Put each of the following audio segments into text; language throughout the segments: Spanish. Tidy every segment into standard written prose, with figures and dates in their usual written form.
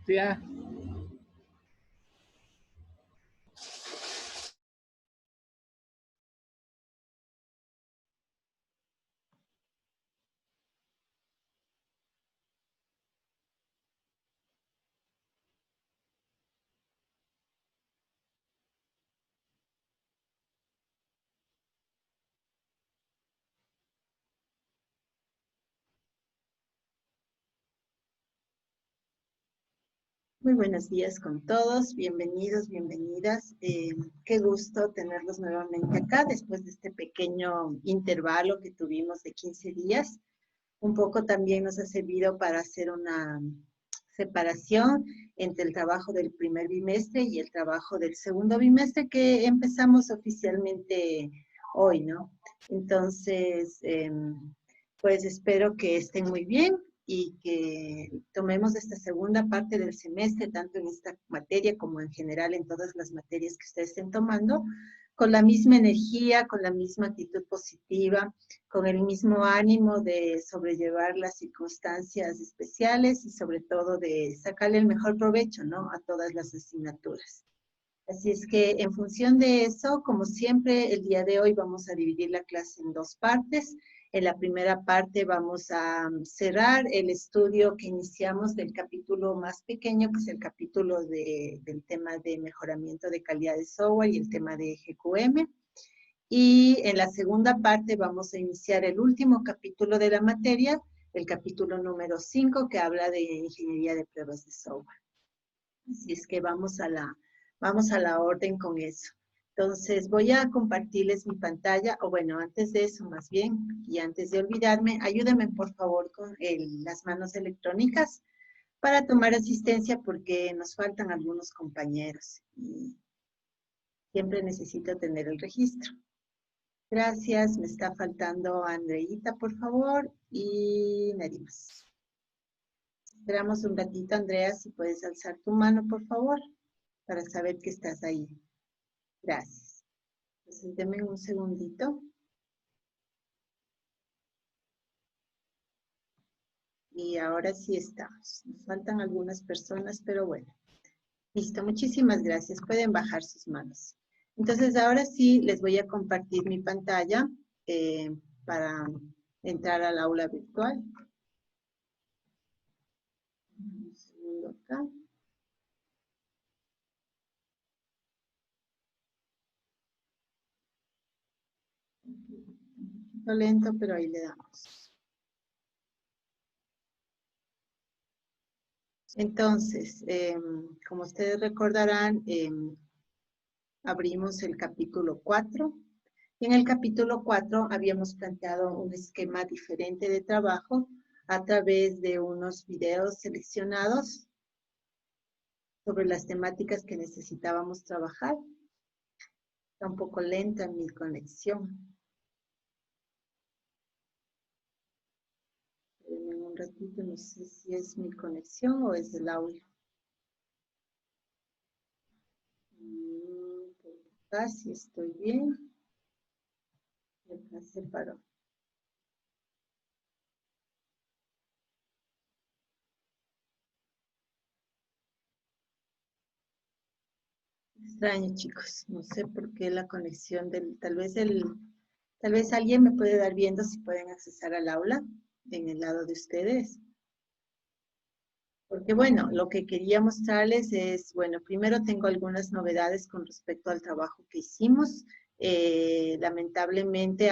Ya. Muy buenos días con todos, bienvenidos, bienvenidas. Qué gusto tenerlos nuevamente acá después de este pequeño intervalo que tuvimos de 15 días. Un poco también nos ha servido para hacer una separación entre el trabajo del primer bimestre y el trabajo del segundo bimestre que empezamos oficialmente hoy, ¿no? Entonces, pues espero que estén muy bien y que tomemos esta segunda parte del semestre, tanto en esta materia como en general en todas las materias que ustedes estén tomando, con la misma energía, con la misma actitud positiva, con el mismo ánimo de sobrellevar las circunstancias especiales y sobre todo de sacarle el mejor provecho, ¿no?, a todas las asignaturas. Así es que en función de eso, como siempre, el día de hoy vamos a dividir la clase en dos partes. En la primera parte vamos a cerrar el estudio que iniciamos del capítulo más pequeño, que es el capítulo del tema de mejoramiento de calidad de software y el tema de GQM. Y en la segunda parte vamos a iniciar el último capítulo de la materia, el capítulo número 5, que habla de ingeniería de pruebas de software. Así es que vamos a la orden con eso. Entonces voy a compartirles mi pantalla, o bueno, antes de eso más bien, y antes de olvidarme, ayúdenme por favor con las manos electrónicas para tomar asistencia porque nos faltan algunos compañeros y siempre necesito tener el registro. Gracias, me está faltando Andreita, por favor, y nadie más. Esperamos un ratito, Andrea, si puedes alzar tu mano, por favor, para saber que estás ahí. Gracias. Entonces, denme un segundito. Y ahora sí estamos. Nos faltan algunas personas, pero bueno. Listo, muchísimas gracias. Pueden bajar sus manos. Entonces, ahora sí les voy a compartir mi pantalla para entrar al aula virtual. Un segundo acá. Un poquito lento, pero ahí le damos. Entonces, como ustedes recordarán, abrimos el capítulo 4. En el capítulo 4 habíamos planteado un esquema diferente de trabajo a través de unos videos seleccionados sobre las temáticas que necesitábamos trabajar. Está un poco lenta mi conexión. En un ratito no sé si es mi conexión o es el audio. Casi estoy bien. Acá se paró. Extraño, chicos. No sé por qué la conexión tal vez alguien me puede dar viendo si pueden accesar al aula en el lado de ustedes. Porque bueno, lo que quería mostrarles es, bueno, primero tengo algunas novedades con respecto al trabajo que hicimos. Lamentablemente,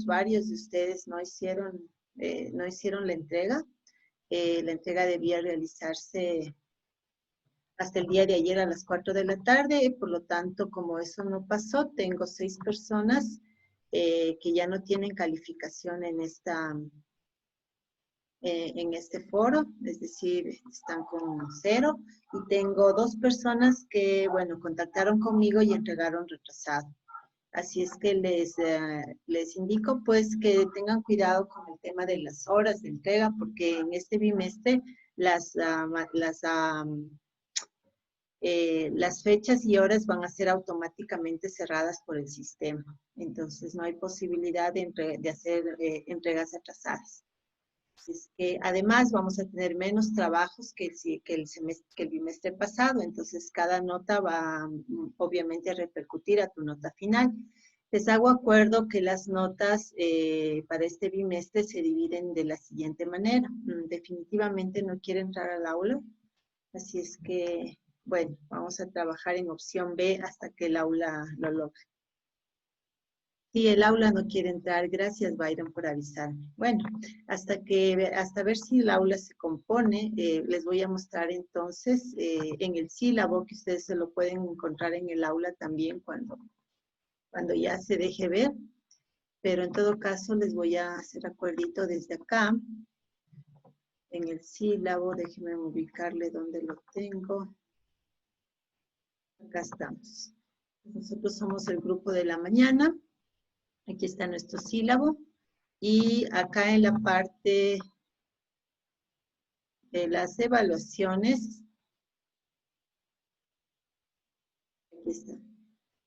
varios de ustedes no hicieron la entrega. La entrega debía realizarse hasta el día de ayer a las 4 de la tarde, por lo tanto, como eso no pasó, tengo 6 personas que ya no tienen calificación en este foro, es decir, están con 0, y tengo 2 personas que, bueno, contactaron conmigo y entregaron retrasado. Así es que les indico pues que tengan cuidado con el tema de las horas de entrega, porque en este bimestre las fechas y horas van a ser automáticamente cerradas por el sistema. Entonces no hay posibilidad de hacer entregas atrasadas. Es que además vamos a tener menos trabajos que el bimestre pasado, entonces cada nota va obviamente a repercutir a tu nota final. Les hago acuerdo que las notas para este bimestre se dividen de la siguiente manera. Definitivamente no quiere entrar al aula, así es que, bueno, vamos a trabajar en opción B hasta que el aula lo logre. Sí, el aula no quiere entrar. Gracias, Byron, por avisarme. Bueno, hasta ver si el aula se compone, les voy a mostrar entonces en el sílabo, que ustedes se lo pueden encontrar en el aula también cuando ya se deje ver. Pero en todo caso, les voy a hacer acuerdito desde acá. En el sílabo, déjenme ubicarle donde lo tengo. Acá estamos. Nosotros somos el grupo de la mañana. Aquí está nuestro sílabo. Y acá en la parte de las evaluaciones, aquí está.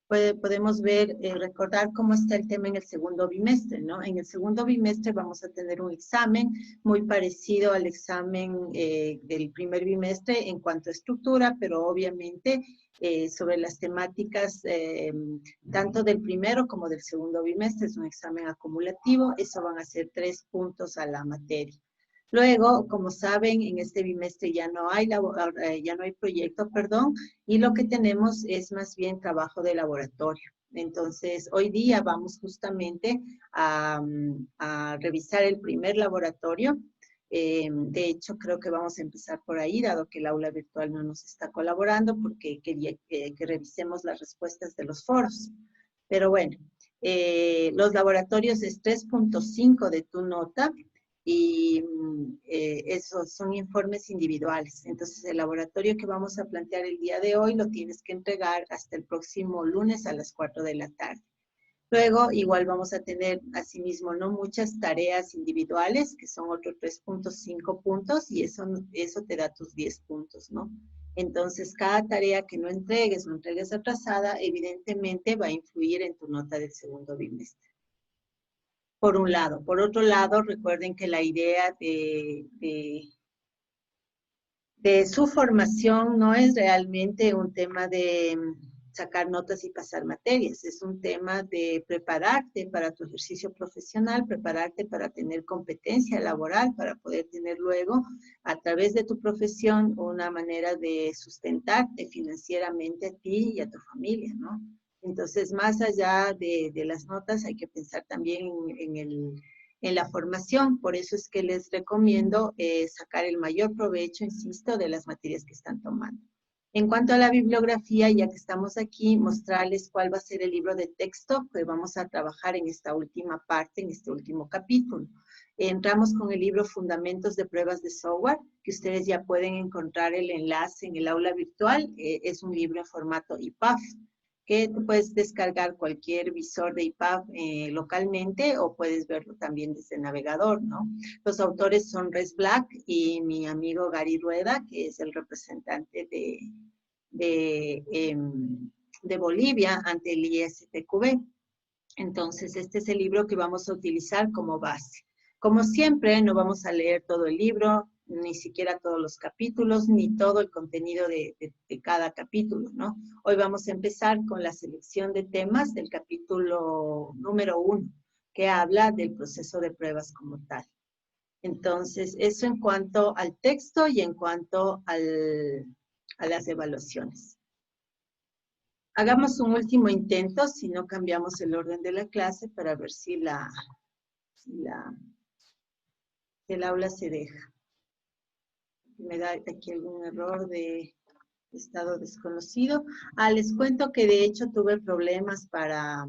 Podemos ver, recordar cómo está el tema en el segundo bimestre, ¿no? En el segundo bimestre vamos a tener un examen muy parecido al examen del primer bimestre en cuanto a estructura, pero obviamente sobre las temáticas tanto del primero como del segundo bimestre. Es un examen acumulativo, eso van a ser 3 puntos a la materia. Luego, como saben, en este bimestre ya no hay proyecto, perdón, y lo que tenemos es más bien trabajo de laboratorio. Entonces, hoy día vamos justamente a revisar el primer laboratorio. De hecho, creo que vamos a empezar por ahí, dado que el aula virtual no nos está colaborando, porque quería que revisemos las respuestas de los foros. Pero bueno, los laboratorios es 3.5 de tu nota, y esos son informes individuales. Entonces, el laboratorio que vamos a plantear el día de hoy lo tienes que entregar hasta el próximo lunes a las 4 de la tarde. Luego, igual vamos a tener, asimismo, no muchas tareas individuales, que son otros 3.5 puntos, y eso te da tus 10 puntos, ¿no? Entonces, cada tarea que no entregues o entregues atrasada, evidentemente va a influir en tu nota del segundo bimestre. Por un lado. Por otro lado, recuerden que la idea de su formación no es realmente un tema de sacar notas y pasar materias, es un tema de prepararte para tu ejercicio profesional, prepararte para tener competencia laboral, para poder tener luego, a través de tu profesión, una manera de sustentarte financieramente a ti y a tu familia, ¿no? Entonces, más allá de las notas, hay que pensar también en la formación. Por eso es que les recomiendo sacar el mayor provecho, insisto, de las materias que están tomando. En cuanto a la bibliografía, ya que estamos aquí, mostrarles cuál va a ser el libro de texto que vamos a trabajar en esta última parte, en este último capítulo. Entramos con el libro Fundamentos de Pruebas de Software, que ustedes ya pueden encontrar el enlace en el aula virtual. Es un libro en formato EPUB, que tú puedes descargar cualquier visor de EPUB localmente o puedes verlo también desde el navegador, ¿no? Los autores son Res Black y mi amigo Gary Rueda, que es el representante de Bolivia ante el ISTQB. Entonces, este es el libro que vamos a utilizar como base. Como siempre, no vamos a leer todo el libro, ni siquiera todos los capítulos, ni todo el contenido de cada capítulo, ¿no? Hoy vamos a empezar con la selección de temas del capítulo número 1, que habla del proceso de pruebas como tal. Entonces, eso en cuanto al texto y en cuanto a las evaluaciones. Hagamos un último intento, si no cambiamos el orden de la clase, para ver si el aula se deja. Me da aquí algún error de estado desconocido. Les cuento que de hecho tuve problemas para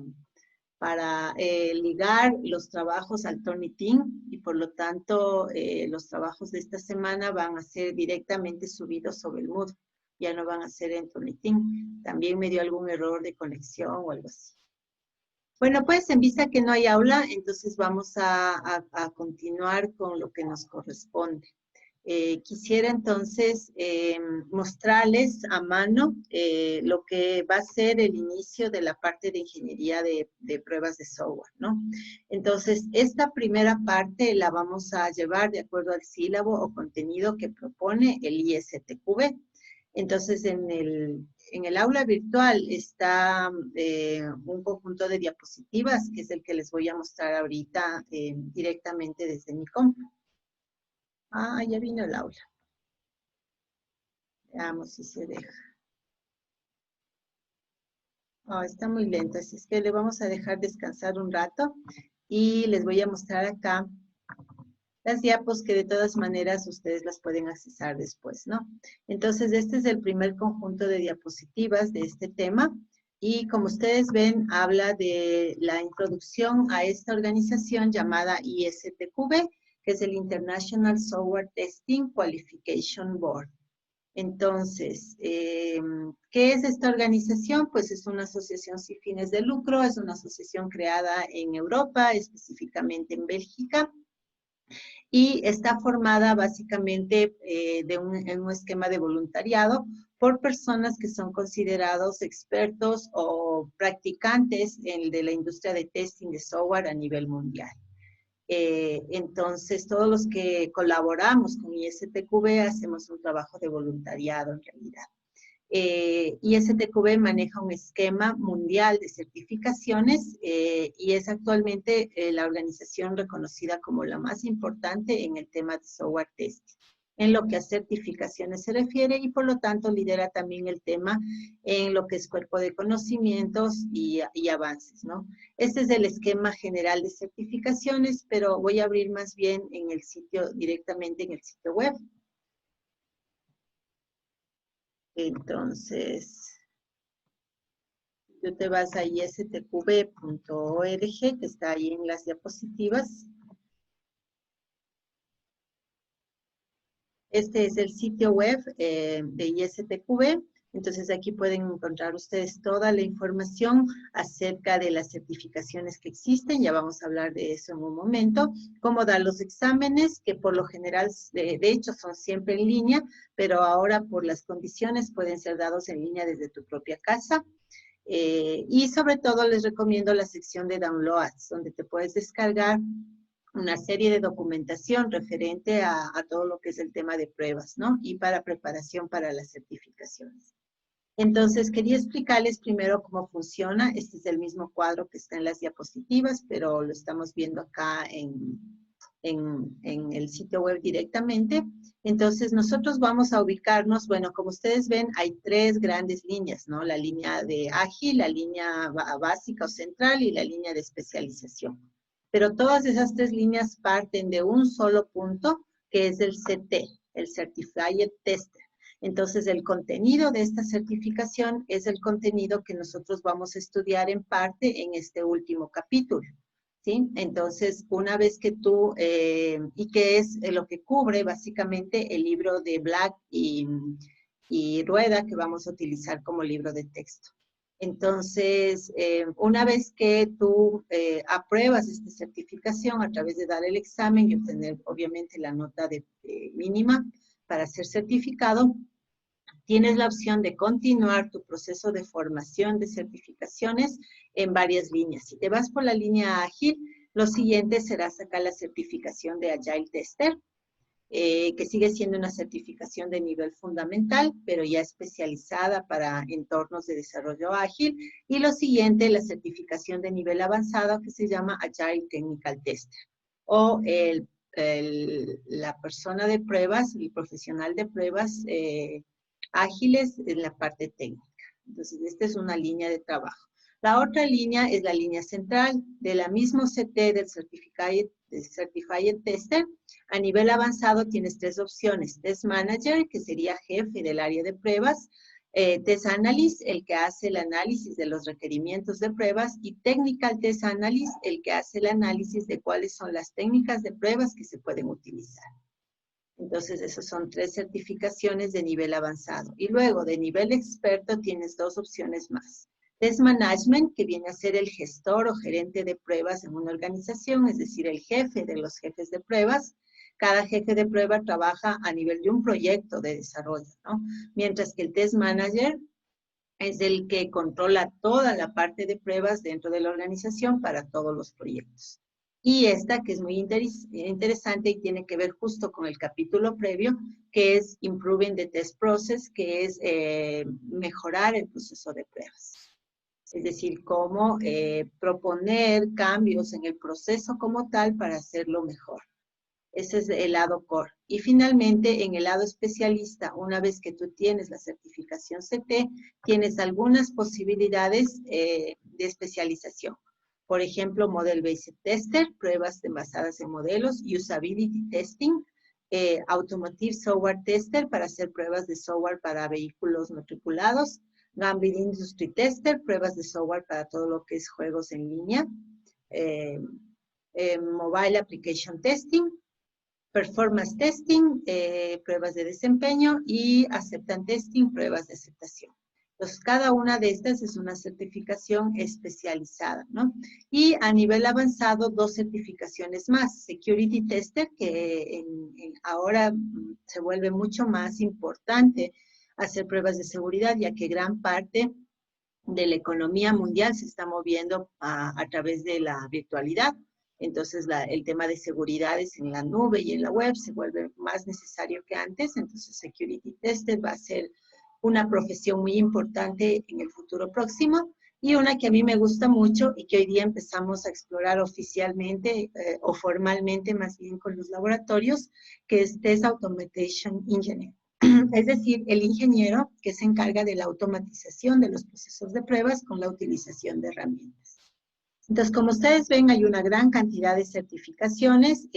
ligar los trabajos al Turnitin, y por lo tanto los trabajos de esta semana van a ser directamente subidos sobre el Moodle. Ya no van a ser en Turnitin. También me dio algún error de conexión o algo así. Bueno, pues en vista que no hay aula, entonces vamos a continuar con lo que nos corresponde. Quisiera entonces mostrarles a mano lo que va a ser el inicio de la parte de ingeniería de pruebas de software, ¿no? Entonces, esta primera parte la vamos a llevar de acuerdo al sílabo o contenido que propone el ISTQB. Entonces, en el aula virtual está un conjunto de diapositivas, que es el que les voy a mostrar ahorita directamente desde mi compu. Ah, ya vino el aula. Veamos si se deja. Oh, está muy lento, así es que le vamos a dejar descansar un rato y les voy a mostrar acá las diapos que de todas maneras ustedes las pueden accesar después, ¿no? Entonces, este es el primer conjunto de diapositivas de este tema y como ustedes ven, habla de la introducción a esta organización llamada ISTQB, que es el International Software Testing Qualification Board. Entonces, ¿qué es esta organización? Pues es una asociación sin fines de lucro, es una asociación creada en Europa, específicamente en Bélgica, y está formada básicamente en un esquema de voluntariado por personas que son considerados expertos o practicantes de la industria de testing de software a nivel mundial. Entonces, todos los que colaboramos con ISTQB hacemos un trabajo de voluntariado en realidad. ISTQB maneja un esquema mundial de certificaciones y es actualmente la organización reconocida como la más importante en el tema de software testing, en lo que a certificaciones se refiere y por lo tanto lidera también el tema en lo que es cuerpo de conocimientos y avances, ¿no? Este es el esquema general de certificaciones, pero voy a abrir más bien en el sitio, directamente en el sitio web. Entonces, tú te vas a istqb.org, que está ahí en las diapositivas. Este es el sitio web de ISTQB. Entonces, aquí pueden encontrar ustedes toda la información acerca de las certificaciones que existen. Ya vamos a hablar de eso en un momento. Cómo dar los exámenes, que por lo general, de hecho, son siempre en línea, pero ahora por las condiciones pueden ser dados en línea desde tu propia casa. Y sobre todo les recomiendo la sección de downloads, donde te puedes descargar una serie de documentación referente a todo lo que es el tema de pruebas, ¿no? Y para preparación para las certificaciones. Entonces, quería explicarles primero cómo funciona. Este es el mismo cuadro que está en las diapositivas, pero lo estamos viendo acá en el sitio web directamente. Entonces, nosotros vamos a ubicarnos, bueno, como ustedes ven, hay tres grandes líneas, ¿no? La línea de ágil, la línea básica o central y la línea de especialización. Pero todas esas tres líneas parten de un solo punto, que es el CT, el Certified Tester. Entonces, el contenido de esta certificación es el contenido que nosotros vamos a estudiar en parte en este último capítulo, ¿sí? Entonces, una vez que tú, y que es lo que cubre básicamente el libro de Black y Rueda que vamos a utilizar como libro de texto. Entonces, una vez que tú apruebas esta certificación a través de dar el examen y obtener obviamente la nota mínima para ser certificado, tienes la opción de continuar tu proceso de formación de certificaciones en varias líneas. Si te vas por la línea ágil, lo siguiente será sacar la certificación de Agile Tester, que sigue siendo una certificación de nivel fundamental, pero ya especializada para entornos de desarrollo ágil. Y lo siguiente, la certificación de nivel avanzado, que se llama Agile Technical Tester, o la persona de pruebas, el profesional de pruebas ágiles en la parte técnica. Entonces, esta es una línea de trabajo. La otra línea es la línea central de la misma CT del Certified Tester. A nivel avanzado tienes tres opciones. Test Manager, que sería jefe del área de pruebas. Test Analyst, el que hace el análisis de los requerimientos de pruebas. Y Technical Test Analyst, el que hace el análisis de cuáles son las técnicas de pruebas que se pueden utilizar. Entonces, esas son tres certificaciones de nivel avanzado. Y luego, de nivel experto, tienes dos opciones más. Test Management, que viene a ser el gestor o gerente de pruebas en una organización, es decir, el jefe de los jefes de pruebas. cada jefe de prueba trabaja a nivel de un proyecto de desarrollo, ¿no? Mientras que el test manager es el que controla toda la parte de pruebas dentro de la organización para todos los proyectos. Y esta, que es muy interesante y tiene que ver justo con el capítulo previo, que es Improving the Test Process, que es mejorar el proceso de pruebas. Es decir, cómo proponer cambios en el proceso como tal para hacerlo mejor. Ese es el lado core. Y finalmente, en el lado especialista, una vez que tú tienes la certificación CT, tienes algunas posibilidades de especialización. Por ejemplo, Model-Based Tester, pruebas basadas en modelos, Usability Testing, Automotive Software Tester para hacer pruebas de software para vehículos no tripulados, Gambling Industry Tester, pruebas de software para todo lo que es juegos en línea, Mobile Application Testing, Performance Testing, pruebas de desempeño, y Acceptance Testing, pruebas de aceptación. Entonces, cada una de estas es una certificación especializada, ¿no? Y a nivel avanzado, 2 certificaciones más. Security Tester, que ahora se vuelve mucho más importante hacer pruebas de seguridad, ya que gran parte de la economía mundial se está moviendo a través de la virtualidad. Entonces, el tema de seguridades en la nube y en la web se vuelve más necesario que antes. Entonces, Security Tester va a ser una profesión muy importante en el futuro próximo, y una que a mí me gusta mucho y que hoy día empezamos a explorar oficialmente o formalmente, más bien con los laboratorios, que es Test Automation Engineer. Es decir, el ingeniero que se encarga de la automatización de los procesos de pruebas con la utilización de herramientas. Entonces, como ustedes ven, hay una gran cantidad de certificaciones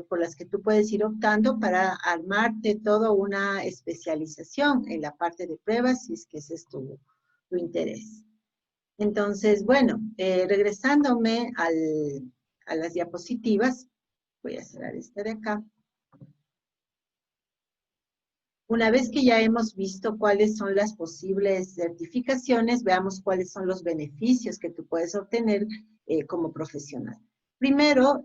por las que tú puedes ir optando para armarte toda una especialización en la parte de pruebas, si es que ese es tu interés. Entonces, bueno, regresándome a las diapositivas, voy a cerrar esta de acá. Una vez que ya hemos visto cuáles son las posibles certificaciones, veamos cuáles son los beneficios que tú puedes obtener como profesional. Primero,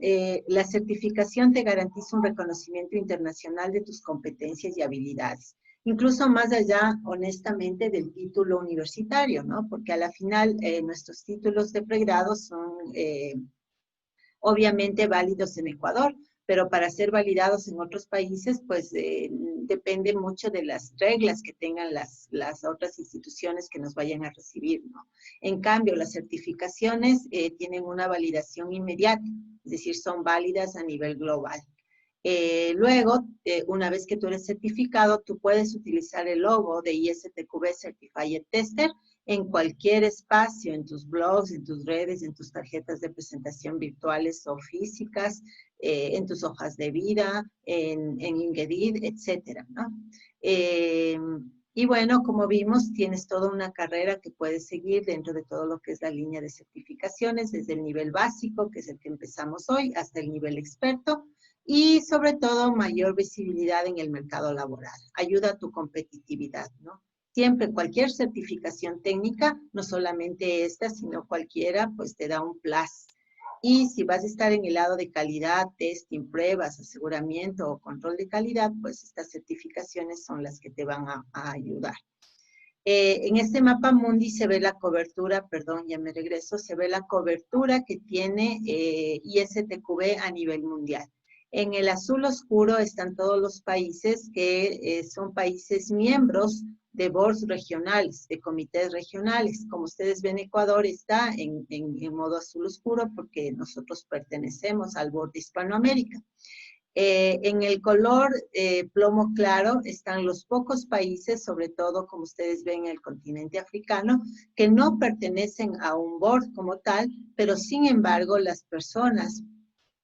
la certificación te garantiza un reconocimiento internacional de tus competencias y habilidades, incluso más allá, honestamente, del título universitario, ¿no? Porque a la final nuestros títulos de pregrado son obviamente válidos en Ecuador, pero para ser validados en otros países, pues depende mucho de las reglas que tengan las otras instituciones que nos vayan a recibir, ¿no? En cambio, las certificaciones tienen una validación inmediata, es decir, son válidas a nivel global. Luego, una vez que tú eres certificado, tú puedes utilizar el logo de ISTQB Certified Tester en cualquier espacio, en tus blogs, en tus redes, en tus tarjetas de presentación virtuales o físicas, en tus hojas de vida, en LinkedIn, etcétera, ¿no? Y bueno, como vimos, tienes toda una carrera que puedes seguir dentro de todo lo que es la línea de certificaciones, desde el nivel básico, que es el que empezamos hoy, hasta el nivel experto, y sobre todo mayor visibilidad en el mercado laboral. Ayuda a tu competitividad, ¿no? Siempre cualquier certificación técnica, no solamente esta, sino cualquiera, pues te da un plus. Y si vas a estar en el lado de calidad, testing, pruebas, aseguramiento o control de calidad, pues estas certificaciones son las que te van a ayudar. En este mapa mundi se ve la cobertura, perdón, ya me regreso, se ve la cobertura que tiene ISTQB a nivel mundial. En el azul oscuro están todos los países que son países miembros de boards regionales, de comités regionales. Como ustedes ven, Ecuador está en modo azul oscuro porque nosotros pertenecemos al board de Hispanoamérica. En el color plomo claro están los pocos países, sobre todo como ustedes ven en el continente africano, que no pertenecen a un board como tal, pero sin embargo las personas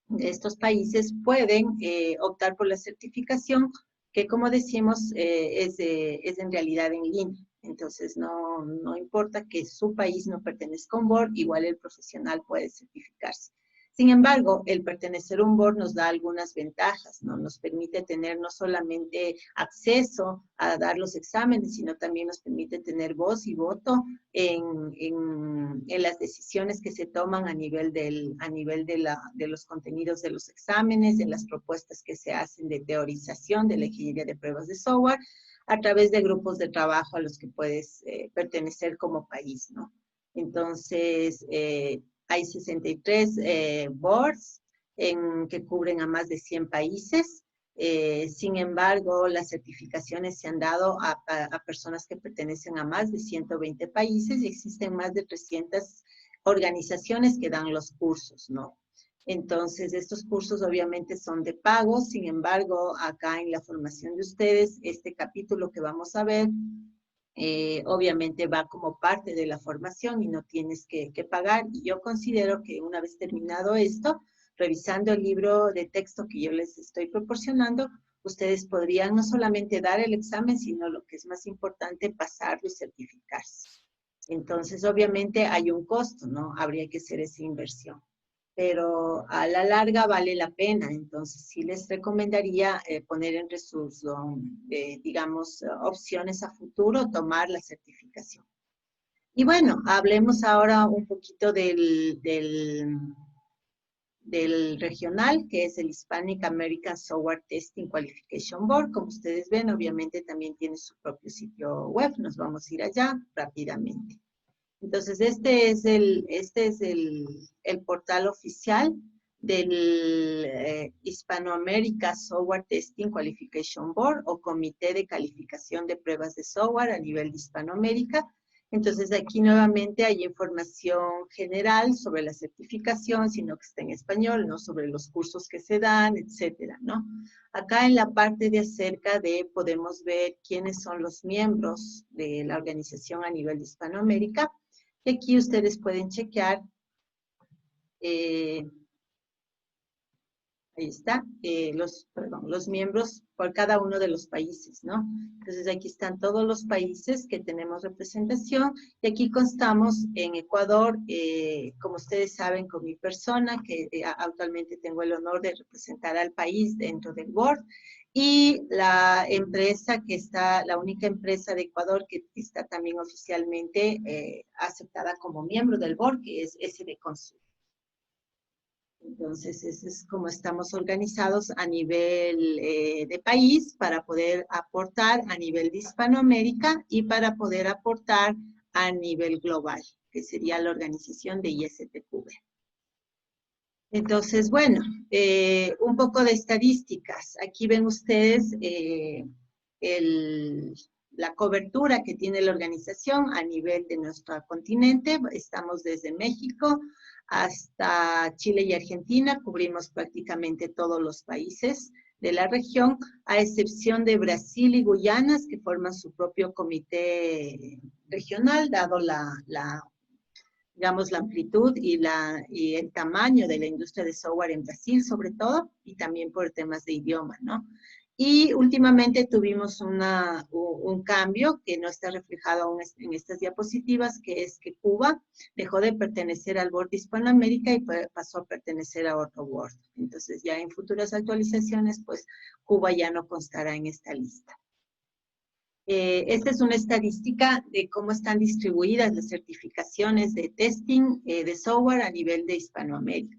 de estos países pueden optar por la certificación, que como decimos es en realidad en línea. Entonces no importa que su país no pertenezca a un board, igual el profesional puede certificarse. Sin embargo, el pertenecer a un board nos da algunas ventajas, ¿no? Nos permite tener no solamente acceso a dar los exámenes, sino también nos permite tener voz y voto en las decisiones que se toman a nivel de los contenidos de los exámenes, de las propuestas que se hacen de teorización de la ingeniería de pruebas de software, a través de grupos de trabajo a los que puedes pertenecer como país, ¿no? Entonces, hay 63 boards que cubren a más de 100 países. Sin embargo, las certificaciones se han dado a personas que pertenecen a más de 120 países y existen más de 300 organizaciones que dan los cursos, ¿no? Entonces, estos cursos obviamente son de pago. Sin embargo, acá en la formación de ustedes, este capítulo que vamos a ver, obviamente va como parte de la formación y no tienes que pagar. Y yo considero que una vez terminado esto, revisando el libro de texto que yo les estoy proporcionando, ustedes podrían no solamente dar el examen, sino lo que es más importante, pasarlo y certificarse. Entonces, obviamente hay un costo, ¿no? Habría que hacer esa inversión, pero a la larga vale la pena. Entonces, sí les recomendaría poner entre sus, digamos, opciones a futuro, tomar la certificación. Y bueno, hablemos ahora un poquito del regional, que es el Hispanic American Software Testing Qualification Board. Como ustedes ven, obviamente también tiene su propio sitio web. Nos vamos a ir allá rápidamente. Entonces, este es el portal oficial del Hispanoamérica Software Testing Qualification Board o Comité de Calificación de Pruebas de Software a nivel de Hispanoamérica. Entonces, aquí nuevamente hay información general sobre la certificación, sino que está en español, ¿no? Sobre los cursos que se dan, etcétera, ¿no? Acá en la parte de acerca de podemos ver quiénes son los miembros de la organización a nivel de Hispanoamérica. Y aquí ustedes pueden chequear, ahí está, los miembros por cada uno de los países, ¿no? Entonces aquí están todos los países que tenemos representación y aquí constamos en Ecuador, como ustedes saben, con mi persona, que actualmente tengo el honor de representar al país dentro del board, y la empresa que está, la única empresa de Ecuador que está también oficialmente aceptada como miembro del board, que es SD Consult. Entonces, ese es como estamos organizados a nivel de país para poder aportar a nivel de Hispanoamérica y para poder aportar a nivel global, que sería la organización de ISTQB. Entonces, bueno, un poco de estadísticas. Aquí ven ustedes la cobertura que tiene la organización a nivel de nuestro continente. Estamos desde México hasta Chile y Argentina, cubrimos prácticamente todos los países de la región, a excepción de Brasil y Guyanas, que forman su propio comité regional, dado digamos, la amplitud y el tamaño de la industria de software en Brasil, sobre todo, y también por temas de idioma, ¿no? Y últimamente tuvimos un cambio que no está reflejado aún en estas diapositivas, que es que Cuba dejó de pertenecer al Board de Hispanoamérica y pasó a pertenecer a otro Board. Entonces, ya en futuras actualizaciones, pues, Cuba ya no constará en esta lista. Esta es una estadística de cómo están distribuidas las certificaciones de testing de software a nivel de Hispanoamérica.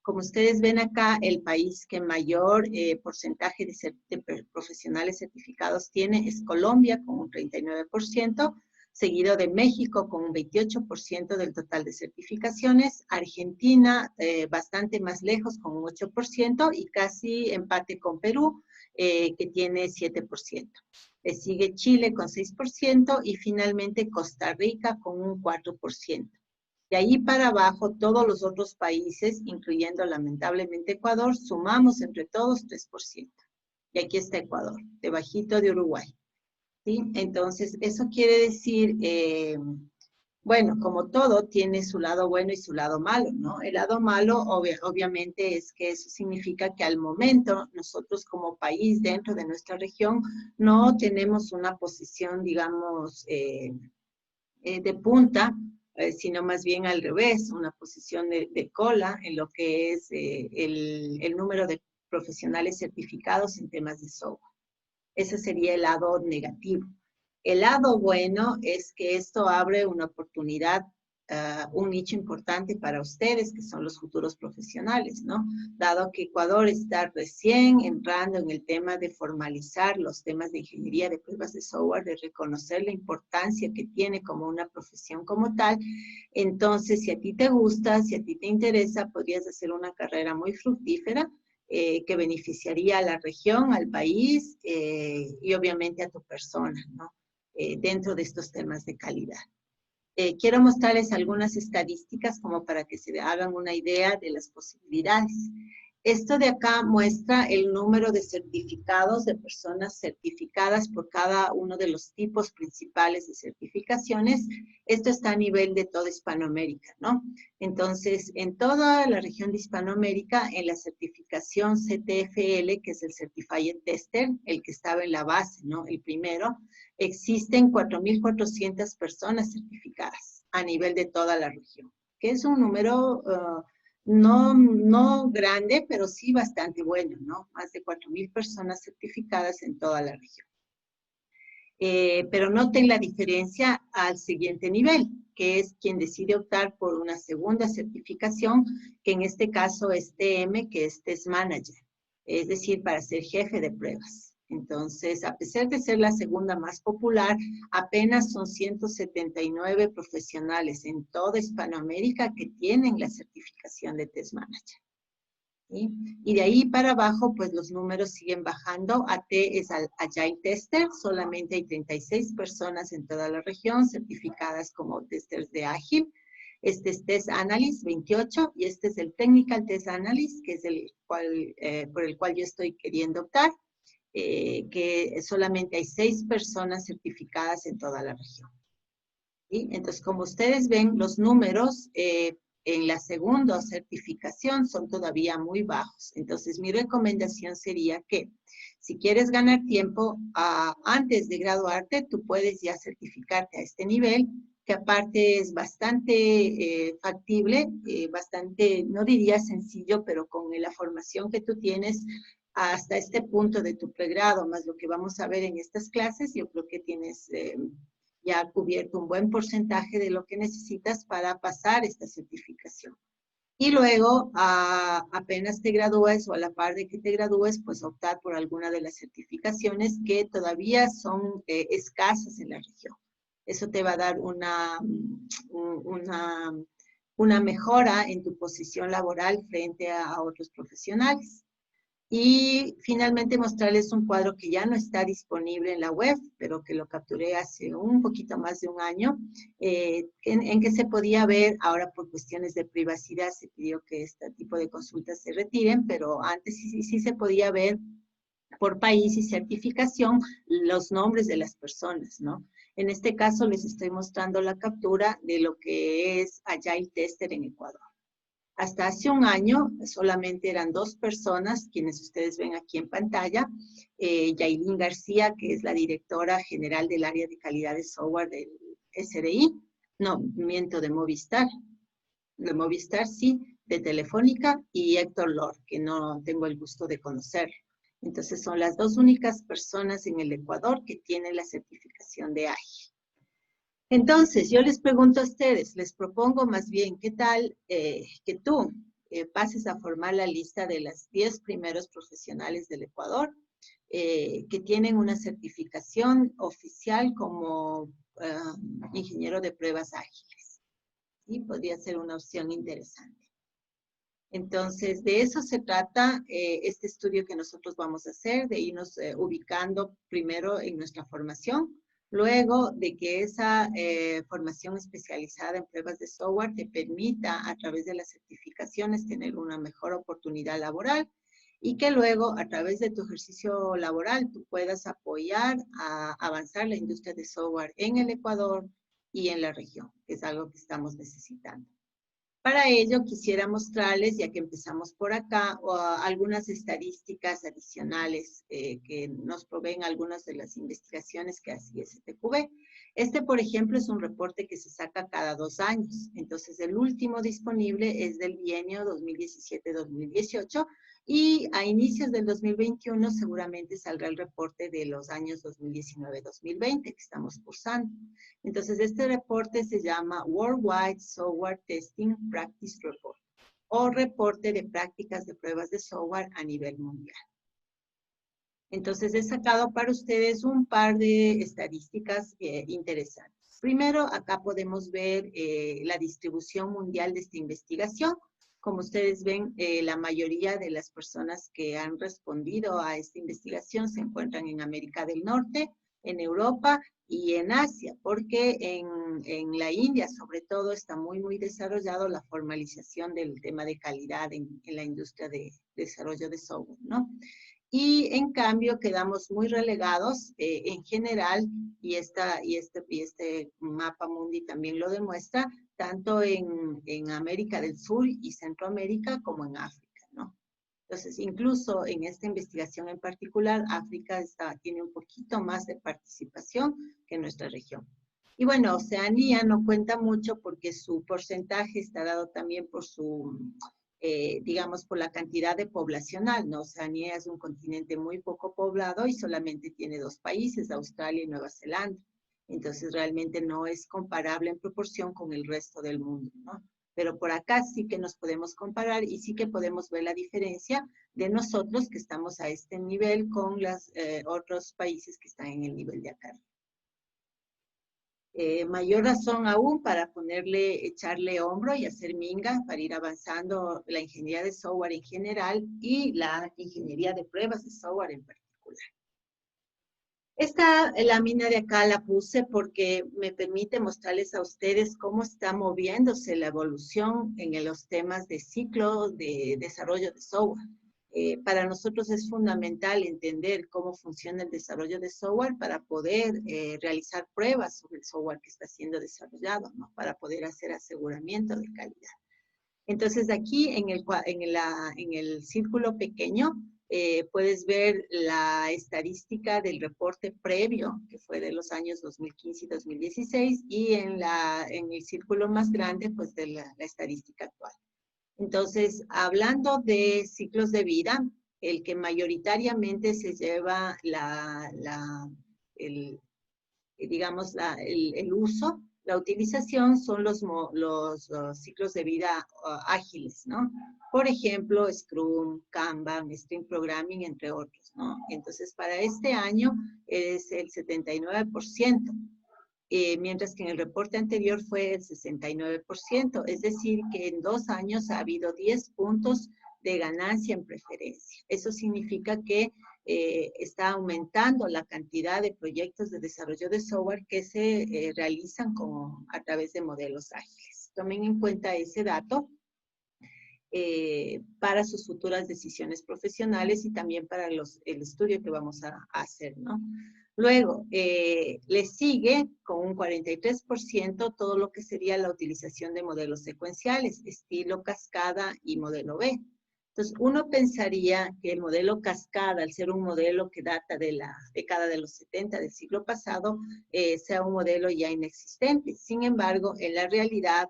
Como ustedes ven acá, el país que mayor porcentaje de profesionales certificados tiene es Colombia, con un 39%, seguido de México, con un 28% del total de certificaciones, Argentina bastante más lejos, con un 8%, y casi empate con Perú, que tiene 7%. Le sigue Chile con 6% y finalmente Costa Rica con un 4%. De ahí para abajo, todos los otros países, incluyendo lamentablemente Ecuador, sumamos entre todos 3%. Y aquí está Ecuador, debajito de Uruguay. ¿Sí? Entonces, eso quiere decir, bueno, como todo, tiene su lado bueno y su lado malo, ¿no? El lado malo, obviamente, es que eso significa que al momento, nosotros como país dentro de nuestra región, no tenemos una posición, digamos, de punta sino más bien al revés, una posición de cola en lo que es el número de profesionales certificados en temas de software. Ese sería el lado negativo. El lado bueno es que esto abre una oportunidad, un nicho importante para ustedes, que son los futuros profesionales, ¿no? Dado que Ecuador está recién entrando en el tema de formalizar los temas de ingeniería de pruebas de software, de reconocer la importancia que tiene como una profesión como tal, entonces, si a ti te gusta, si a ti te interesa, podrías hacer una carrera muy fructífera, que beneficiaría a la región, al país y obviamente a tu persona, ¿no? Dentro de estos temas de calidad. Quiero mostrarles algunas estadísticas como para que se hagan una idea de las posibilidades. Esto de acá muestra el número de certificados de personas certificadas por cada uno de los tipos principales de certificaciones. Esto está a nivel de toda Hispanoamérica, ¿no? Entonces, en toda la región de Hispanoamérica, en la certificación CTFL, que es el Certified Tester, el que estaba en la base, ¿no? El primero, existen 4.400 personas certificadas a nivel de toda la región, que es un número no grande, pero sí bastante bueno, ¿no? Más de 4.000 personas certificadas en toda la región. Pero noten la diferencia al siguiente nivel, que es quien decide optar por una segunda certificación, que en este caso es TM, que es Test Manager, es decir, para ser jefe de pruebas. Entonces, a pesar de ser la segunda más popular, apenas son 179 profesionales en toda Hispanoamérica que tienen la certificación de Test Manager. ¿Sí? Y de ahí para abajo, pues los números siguen bajando. AT es Agile Tester, solamente hay 36 personas en toda la región certificadas como testers de Ágil. Este es Test Analyst, 28, y este es el Technical Test Analyst, que es por el cual yo estoy queriendo optar, que solamente hay 6 personas certificadas en toda la región. ¿Sí? Entonces, como ustedes ven, los números en la segunda certificación son todavía muy bajos. Entonces, mi recomendación sería que si quieres ganar tiempo antes de graduarte, tú puedes ya certificarte a este nivel, que aparte es bastante factible, bastante, no diría sencillo, pero con la formación que tú tienes hasta este punto de tu pregrado, más lo que vamos a ver en estas clases, yo creo que tienes ya cubierto un buen porcentaje de lo que necesitas para pasar esta certificación. Y luego, apenas te gradúes o a la par de que te gradúes, pues optar por alguna de las certificaciones que todavía son escasas en la región. Eso te va a dar una mejora en tu posición laboral frente a otros profesionales. Y finalmente mostrarles un cuadro que ya no está disponible en la web, pero que lo capturé hace un poquito más de un año, en que se podía ver, ahora por cuestiones de privacidad se pidió que este tipo de consultas se retiren, pero antes sí se podía ver por país y certificación los nombres de las personas, ¿no? En este caso les estoy mostrando la captura de lo que es Agile Tester en Ecuador. Hasta hace un año solamente eran 2 personas, quienes ustedes ven aquí en pantalla. Yailin García, que es la directora general del área de calidad de software del SRI. No, miento, de Movistar. De Movistar, sí, de Telefónica. Y Héctor Lord, que no tengo el gusto de conocer. Entonces son las 2 únicas personas en el Ecuador que tienen la certificación de AGIL. Entonces, yo les pregunto a ustedes, les propongo más bien, ¿qué tal que tú pases a formar la lista de las 10 primeros profesionales del Ecuador que tienen una certificación oficial como ingeniero de pruebas ágiles? ¿Sí? Podría ser una opción interesante. Entonces, de eso se trata este estudio que nosotros vamos a hacer, de irnos ubicando primero en nuestra formación. Luego de que esa formación especializada en pruebas de software te permita a través de las certificaciones tener una mejor oportunidad laboral y que luego a través de tu ejercicio laboral tú puedas apoyar a avanzar la industria de software en el Ecuador y en la región, que es algo que estamos necesitando. Para ello quisiera mostrarles, ya que empezamos por acá, algunas estadísticas adicionales que nos proveen algunas de las investigaciones que hace STQB. Este, por ejemplo, es un reporte que se saca cada 2 años. Entonces, el último disponible es del bienio 2017-2018 y a inicios del 2021 seguramente saldrá el reporte de los años 2019-2020 que estamos cursando. Entonces, este reporte se llama Worldwide Software Testing Practice Report o reporte de prácticas de pruebas de software a nivel mundial. Entonces, he sacado para ustedes un par de estadísticas interesantes. Primero, acá podemos ver la distribución mundial de esta investigación. Como ustedes ven, la mayoría de las personas que han respondido a esta investigación se encuentran en América del Norte, en Europa y en Asia, porque en la India, sobre todo, está muy desarrollado la formalización del tema de calidad en la industria de desarrollo de software, ¿no? Y en cambio quedamos muy relegados en general, y este mapa mundi también lo demuestra, tanto en América del Sur y Centroamérica como en África, ¿no? Entonces, incluso en esta investigación en particular, África tiene un poquito más de participación que nuestra región. Y bueno, Oceanía no cuenta mucho porque su porcentaje está dado también por su, digamos, por la cantidad de poblacional, ¿no? Oceanía es un continente muy poco poblado y solamente tiene 2 países, Australia y Nueva Zelanda. Entonces, realmente no es comparable en proporción con el resto del mundo, ¿no? Pero por acá sí que nos podemos comparar y sí que podemos ver la diferencia de nosotros que estamos a este nivel con los otros países que están en el nivel de acá. Mayor razón aún para echarle hombro y hacer minga para ir avanzando la ingeniería de software en general y la ingeniería de pruebas de software en particular. Esta lámina de acá la puse porque me permite mostrarles a ustedes cómo está moviéndose la evolución en los temas de ciclo de desarrollo de software. Para nosotros es fundamental entender cómo funciona el desarrollo de software para poder realizar pruebas sobre el software que está siendo desarrollado, ¿no? Para poder hacer aseguramiento de calidad. Entonces, aquí en el círculo pequeño puedes ver la estadística del reporte previo, que fue de los años 2015 y 2016, y en el círculo más grande, pues de la estadística actual. Entonces, hablando de ciclos de vida, el que mayoritariamente se lleva el uso, la utilización son los ciclos de vida ágiles, ¿no? Por ejemplo, Scrum, Kanban, Sprint Programming, entre otros, ¿no? Entonces, para este año es el 79%. Mientras que en el reporte anterior fue el 69%, es decir, que en 2 años ha habido 10 puntos de ganancia en preferencia. Eso significa que está aumentando la cantidad de proyectos de desarrollo de software que se realizan a través de modelos ágiles. Tomen en cuenta ese dato para sus futuras decisiones profesionales y también para el estudio que vamos a hacer, ¿no? Luego, le sigue con un 43% todo lo que sería la utilización de modelos secuenciales, estilo cascada y modelo B. Entonces, uno pensaría que el modelo cascada, al ser un modelo que data de la década de los 70 del siglo pasado, sea un modelo ya inexistente. Sin embargo, en la realidad,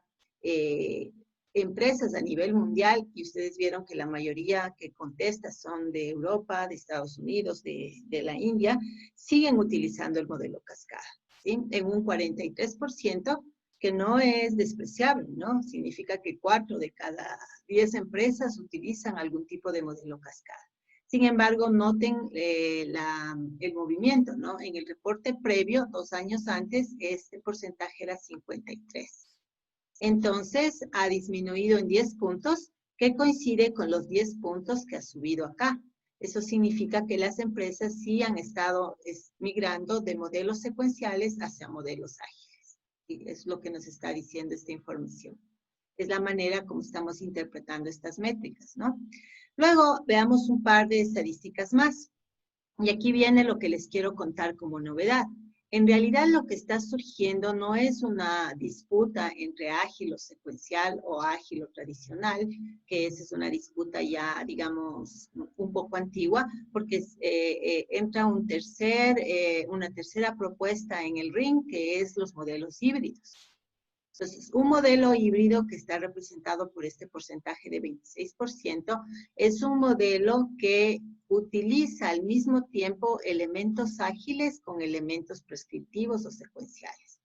empresas a nivel mundial, y ustedes vieron que la mayoría que contesta son de Europa, de Estados Unidos, de la India, siguen utilizando el modelo cascada, ¿sí? En un 43%, que no es despreciable, ¿no? Significa que 4 de cada 10 empresas utilizan algún tipo de modelo cascada. Sin embargo, noten el movimiento, ¿no? En el reporte previo, 2 años antes, este porcentaje era 53. Entonces, ha disminuido en 10 puntos, que coincide con los 10 puntos que ha subido acá. Eso significa que las empresas sí han estado migrando de modelos secuenciales hacia modelos ágiles. Y es lo que nos está diciendo esta información. Es la manera como estamos interpretando estas métricas, ¿no? Luego, veamos un par de estadísticas más. Y aquí viene lo que les quiero contar como novedad. En realidad lo que está surgiendo no es una disputa entre ágil o secuencial o ágil o tradicional, que esa es una disputa ya, digamos, un poco antigua, porque entra una tercera propuesta en el ring, que es los modelos híbridos. Entonces, un modelo híbrido que está representado por este porcentaje de 26% es un modelo que utiliza al mismo tiempo elementos ágiles con elementos prescriptivos o secuenciales.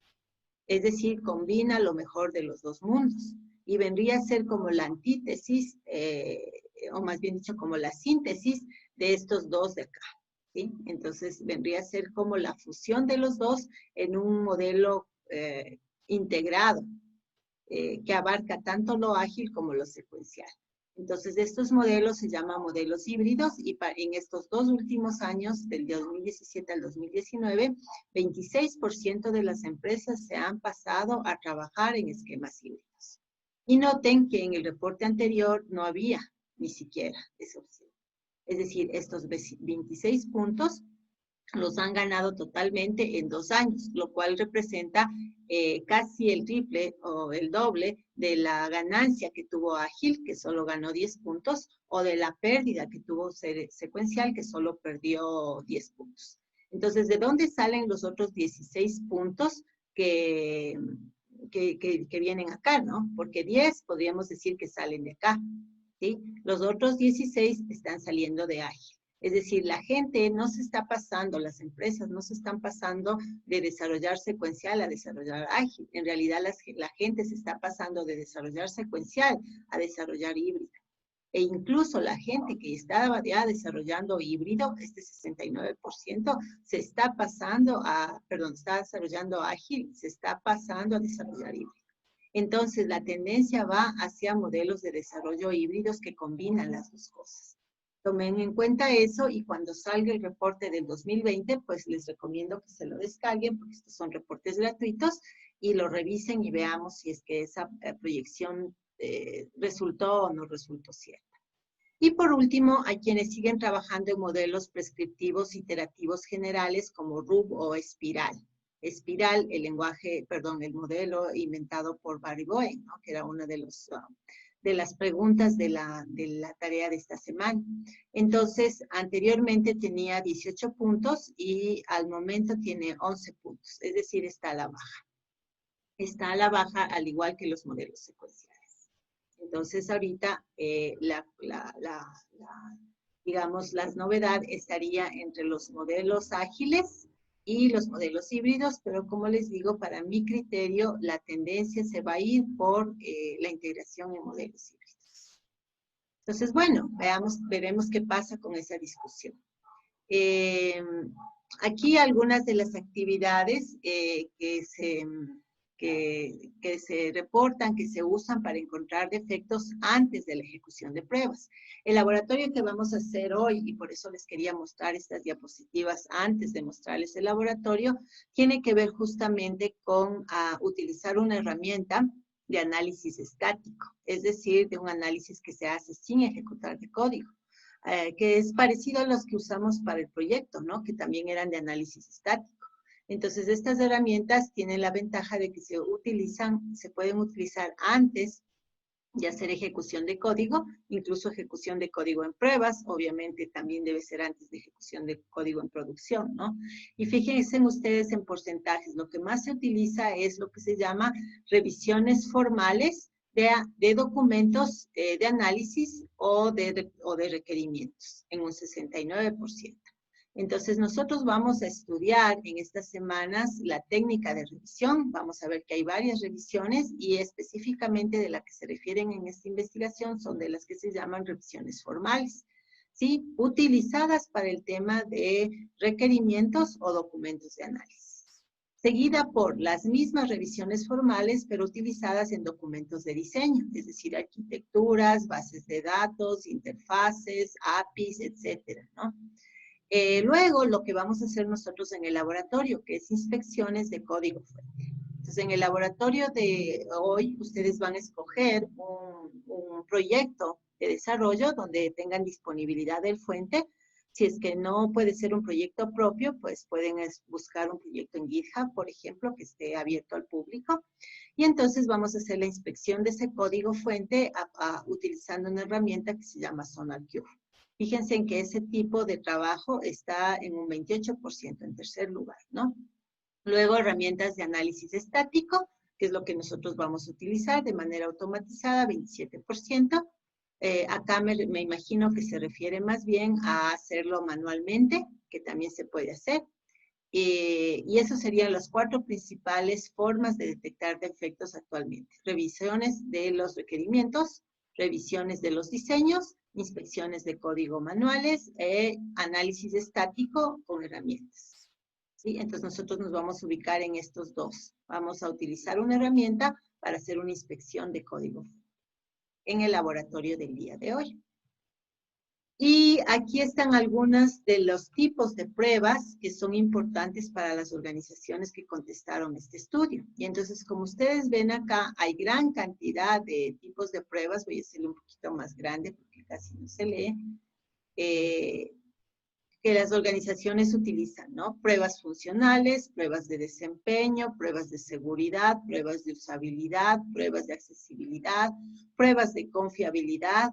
Es decir, combina lo mejor de los dos mundos y vendría a ser como la antítesis, o más bien dicho, como la síntesis de estos dos de acá. ¿Sí? Entonces, vendría a ser como la fusión de los dos en un modelo integrado, que abarca tanto lo ágil como lo secuencial. Entonces, estos modelos se llaman modelos híbridos y en estos 2 últimos años, del 2017 al 2019, 26% de las empresas se han pasado a trabajar en esquemas híbridos. Y noten que en el reporte anterior no había ni siquiera esa opción. Es decir, estos 26 puntos los han ganado totalmente en 2 años, lo cual representa casi el triple o el doble de la ganancia que tuvo Ágil, que solo ganó 10 puntos, o de la pérdida que tuvo Secuencial, que solo perdió 10 puntos. Entonces, ¿de dónde salen los otros 16 puntos que vienen acá, no? Porque 10 podríamos decir que salen de acá, ¿sí? Los otros 16 están saliendo de Ágil. Es decir, la gente no se está pasando, las empresas no se están pasando de desarrollar secuencial a desarrollar ágil. En realidad, la gente se está pasando de desarrollar secuencial a desarrollar híbrido. E incluso la gente que estaba ya desarrollando híbrido, este 69%, se está pasando está desarrollando ágil, se está pasando a desarrollar híbrido. Entonces, la tendencia va hacia modelos de desarrollo híbridos que combinan las dos cosas. Tomen en cuenta eso y cuando salga el reporte del 2020, pues les recomiendo que se lo descarguen porque estos son reportes gratuitos y lo revisen y veamos si es que esa proyección resultó o no resultó cierta. Y por último, hay quienes siguen trabajando en modelos prescriptivos iterativos generales como RUB o Espiral. Espiral, el modelo inventado por Barry Boehm, ¿no? Que era una de las preguntas de la tarea de esta semana. Entonces, anteriormente tenía 18 puntos y al momento tiene 11 puntos, es decir, está a la baja. Está a la baja al igual que los modelos secuenciales. Entonces, ahorita, digamos, la novedad estaría entre los modelos ágiles y los modelos híbridos, pero como les digo, para mi criterio, la tendencia se va a ir por la integración en modelos híbridos. Entonces, bueno, veremos qué pasa con esa discusión. Aquí algunas de las actividades que se reportan, que se usan para encontrar defectos antes de la ejecución de pruebas. El laboratorio que vamos a hacer hoy, y por eso les quería mostrar estas diapositivas antes de mostrarles el laboratorio, tiene que ver justamente con utilizar una herramienta de análisis estático, es decir, de un análisis que se hace sin ejecutar de código. Que es parecido a los que usamos para el proyecto, ¿no? Que también eran de análisis estático. Entonces, estas herramientas tienen la ventaja de que se pueden utilizar antes de hacer ejecución de código, incluso ejecución de código en pruebas, obviamente también debe ser antes de ejecución de código en producción, ¿no? Y fíjense ustedes en porcentajes, lo que más se utiliza es lo que se llama revisiones formales de documentos de análisis o de requerimientos, en un 69%. Entonces, nosotros vamos a estudiar en estas semanas la técnica de revisión. Vamos a ver que hay varias revisiones y específicamente de las que se refieren en esta investigación son de las que se llaman revisiones formales, ¿sí? Utilizadas para el tema de requerimientos o documentos de análisis. Seguida por las mismas revisiones formales, pero utilizadas en documentos de diseño, es decir, arquitecturas, bases de datos, interfaces, APIs, etcétera, ¿no? Luego, lo que vamos a hacer nosotros en el laboratorio, que es inspecciones de código fuente. Entonces, en el laboratorio de hoy, ustedes van a escoger un proyecto de desarrollo donde tengan disponibilidad del fuente Si es que no puede ser un proyecto propio, pues pueden buscar un proyecto en GitHub, por ejemplo, que esté abierto al público. Y entonces vamos a hacer la inspección de ese código fuente utilizando una herramienta que se llama SonarQube. Fíjense en que ese tipo de trabajo está en un 28% en tercer lugar, ¿no? Luego, herramientas de análisis estático, que es lo que nosotros vamos a utilizar de manera automatizada, 27%. Acá me imagino que se refiere más bien a hacerlo manualmente, que también se puede hacer. Y esas serían las 4 principales formas de detectar defectos actualmente. Revisiones de los requerimientos, revisiones de los diseños, inspecciones de código manuales, análisis estático con herramientas. ¿Sí? Entonces nosotros nos vamos a ubicar en estos 2. Vamos a utilizar una herramienta para hacer una inspección de código en el laboratorio del día de hoy. Y aquí están algunos de los tipos de pruebas que son importantes para las organizaciones que contestaron este estudio. Y entonces, como ustedes ven acá, hay gran cantidad de tipos de pruebas. Voy a hacerlo un poquito más grande porque casi no se lee. Que las organizaciones utilizan, ¿no? Pruebas funcionales, pruebas de desempeño, pruebas de seguridad, pruebas de usabilidad, pruebas de accesibilidad, pruebas de confiabilidad,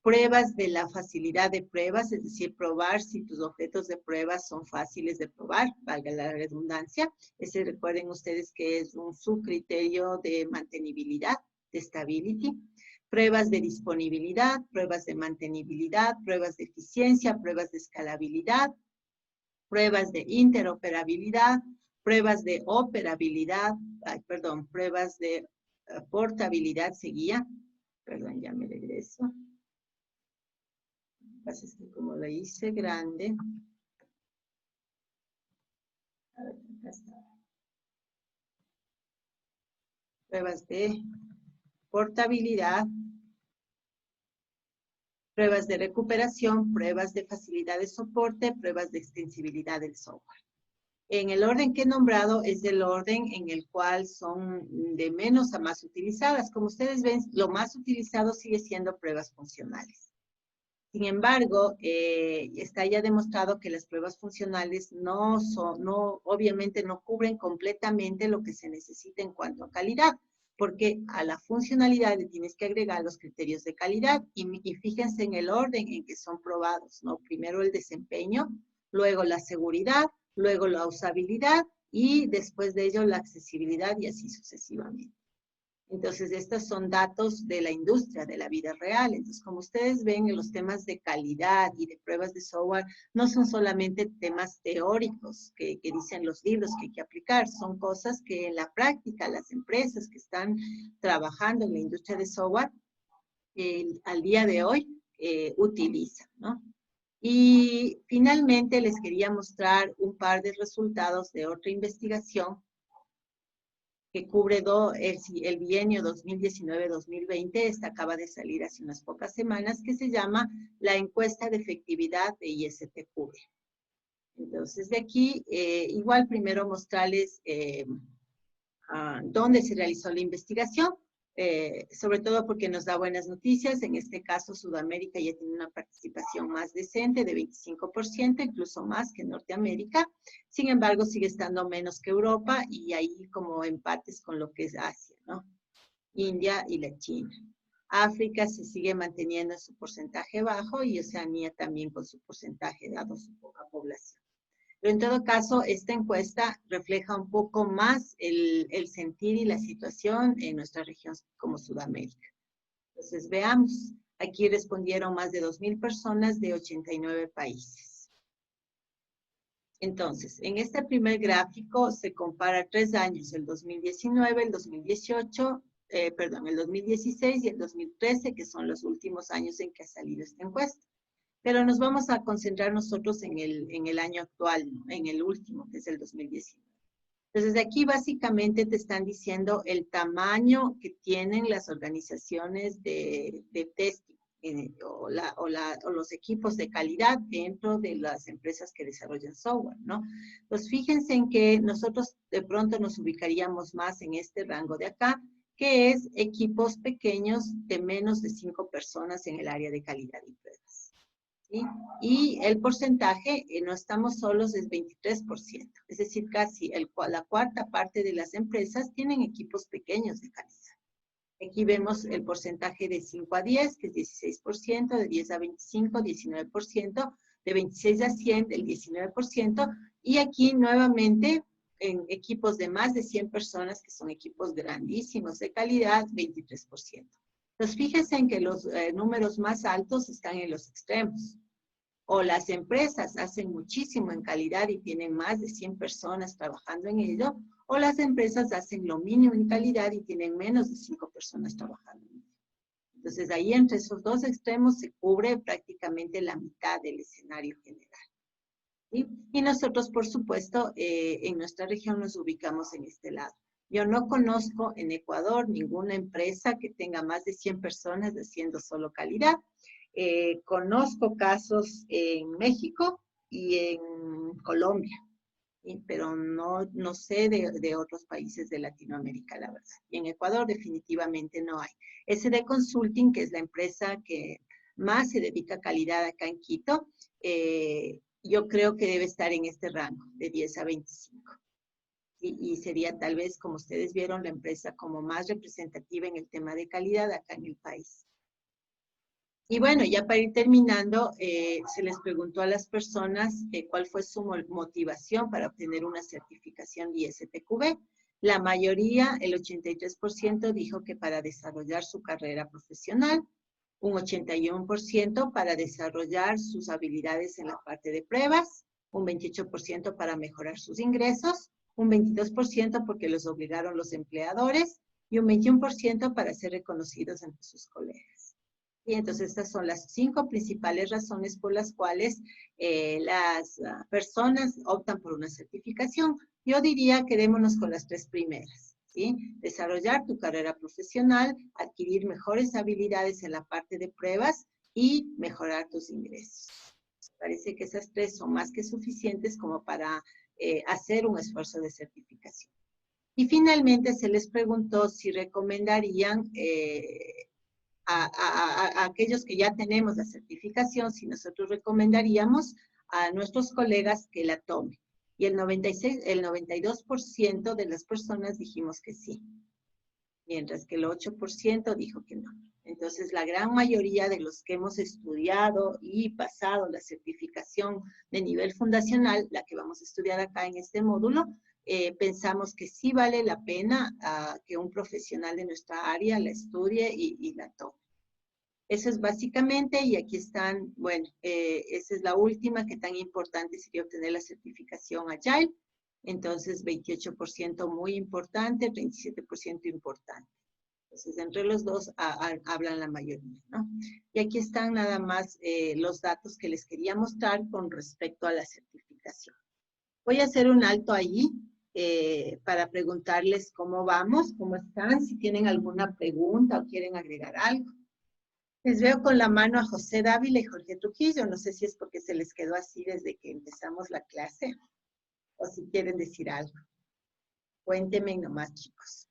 pruebas de la facilidad de pruebas, es decir, probar si tus objetos de pruebas son fáciles de probar, valga la redundancia. Ese recuerden ustedes que es un subcriterio de mantenibilidad, de stability. Pruebas de disponibilidad, pruebas de mantenibilidad, pruebas de eficiencia, pruebas de escalabilidad, pruebas de interoperabilidad, pruebas de operabilidad, pruebas de portabilidad seguía. Perdón, ya me regreso. Lo que pasa es que como lo hice grande, a ver, acá está. Pruebas de portabilidad, pruebas de recuperación, pruebas de facilidad de soporte, pruebas de extensibilidad del software. En el orden que he nombrado es el orden en el cual son de menos a más utilizadas. Como ustedes ven, lo más utilizado sigue siendo pruebas funcionales. Sin embargo, está ya demostrado que las pruebas funcionales obviamente no cubren completamente lo que se necesita en cuanto a calidad, porque a la funcionalidad le tienes que agregar los criterios de calidad y fíjense en el orden en que son probados, ¿no? Primero el desempeño, luego la seguridad, luego la usabilidad y después de ello la accesibilidad y así sucesivamente. Entonces, estos son datos de la industria, de la vida real. Entonces, como ustedes ven, en los temas de calidad y de pruebas de software no son solamente temas teóricos que dicen los libros que hay que aplicar, son cosas que en la práctica las empresas que están trabajando en la industria de software al día de hoy utilizan, ¿no? Y finalmente les quería mostrar un par de resultados de otra investigación que cubre el bienio 2019-2020, esta acaba de salir hace unas pocas semanas, que se llama la encuesta de efectividad de ISTQB. Entonces, de aquí, igual primero mostrarles dónde se realizó la investigación, sobre todo porque nos da buenas noticias. En este caso, Sudamérica ya tiene una participación más decente de 25%, incluso más que Norteamérica. Sin embargo, sigue estando menos que Europa y ahí como empates con lo que es Asia, ¿no? India y la China. África se sigue manteniendo en su porcentaje bajo y Oceanía también con su porcentaje dado su poca población. Pero en todo caso, esta encuesta refleja un poco más el sentir y la situación en nuestra región como Sudamérica. Entonces, veamos. Aquí respondieron más de 2,000 personas de 89 países. Entonces, en este primer gráfico se compara 3 años, el 2019, el 2018, el 2016 y el 2013, que son los últimos años en que ha salido esta encuesta. Pero nos vamos a concentrar nosotros en el año actual, ¿no? En el último, que es el 2019. Entonces, de aquí básicamente te están diciendo el tamaño que tienen las organizaciones de testing o los equipos de calidad dentro de las empresas que desarrollan software, ¿no? Pues fíjense en que nosotros de pronto nos ubicaríamos más en este rango de acá, que es equipos pequeños de menos de 5 personas en el área de calidad y pruebas. ¿sí? Y el porcentaje, no estamos solos, es 23%. Es decir, casi la cuarta parte de las empresas tienen equipos pequeños de calidad. Aquí vemos el porcentaje de 5 a 10, que es 16%, de 10 a 25, 19%, de 26 a 100, el 19%, y aquí nuevamente en equipos de más de 100 personas, que son equipos grandísimos de calidad, 23%. Entonces, fíjense en que los números más altos están en los extremos. O las empresas hacen muchísimo en calidad y tienen más de 100 personas trabajando en ello, o las empresas hacen lo mínimo en calidad y tienen menos de 5 personas trabajando en ello. Entonces, ahí entre esos dos extremos se cubre prácticamente la mitad del escenario general. ¿Sí? Y nosotros, por supuesto, en nuestra región nos ubicamos en este lado. Yo no conozco en Ecuador ninguna empresa que tenga más de 100 personas haciendo solo calidad. Conozco casos en México y en Colombia, pero no sé de otros países de Latinoamérica, la verdad. Y en Ecuador definitivamente no hay. SD Consulting, que es la empresa que más se dedica a calidad acá en Quito, yo creo que debe estar en este rango, de 10 a 25. Y sería tal vez, como ustedes vieron, la empresa como más representativa en el tema de calidad acá en el país. Y bueno, ya para ir terminando, se les preguntó a las personas cuál fue su motivación para obtener una certificación ISTQB. La mayoría, el 83%, dijo que para desarrollar su carrera profesional, un 81% para desarrollar sus habilidades en la parte de pruebas, un 28% para mejorar sus ingresos, un 22% porque los obligaron los empleadores y un 21% para ser reconocidos entre sus colegas. Y entonces estas son las 5 principales razones por las cuales las personas optan por una certificación. Yo diría quedémonos con las 3 primeras, ¿sí? Desarrollar tu carrera profesional, adquirir mejores habilidades en la parte de pruebas y mejorar tus ingresos. Parece que esas 3 son más que suficientes como para hacer un esfuerzo de certificación. Y finalmente se les preguntó si recomendarían a aquellos que ya tenemos la certificación, si nosotros recomendaríamos a nuestros colegas que la tomen. Y el 92% de las personas dijimos que sí, mientras que el 8% dijo que no. Entonces, la gran mayoría de los que hemos estudiado y pasado la certificación de nivel fundacional, la que vamos a estudiar acá en este módulo, pensamos que sí vale la pena que un profesional de nuestra área la estudie y la tome. Eso es básicamente, y aquí están, bueno, esa es la última, que tan importante sería obtener la certificación Agile. Entonces, 28% muy importante, 37% importante. Entonces, entre los dos hablan la mayoría, ¿no? Y aquí están nada más los datos que les quería mostrar con respecto a la certificación. Voy a hacer un alto ahí para preguntarles cómo vamos, cómo están, si tienen alguna pregunta o quieren agregar algo. Les veo con la mano a José Dávila y Jorge Trujillo. No sé si es porque se les quedó así desde que empezamos la clase o si quieren decir algo. Cuéntenme nomás, chicos.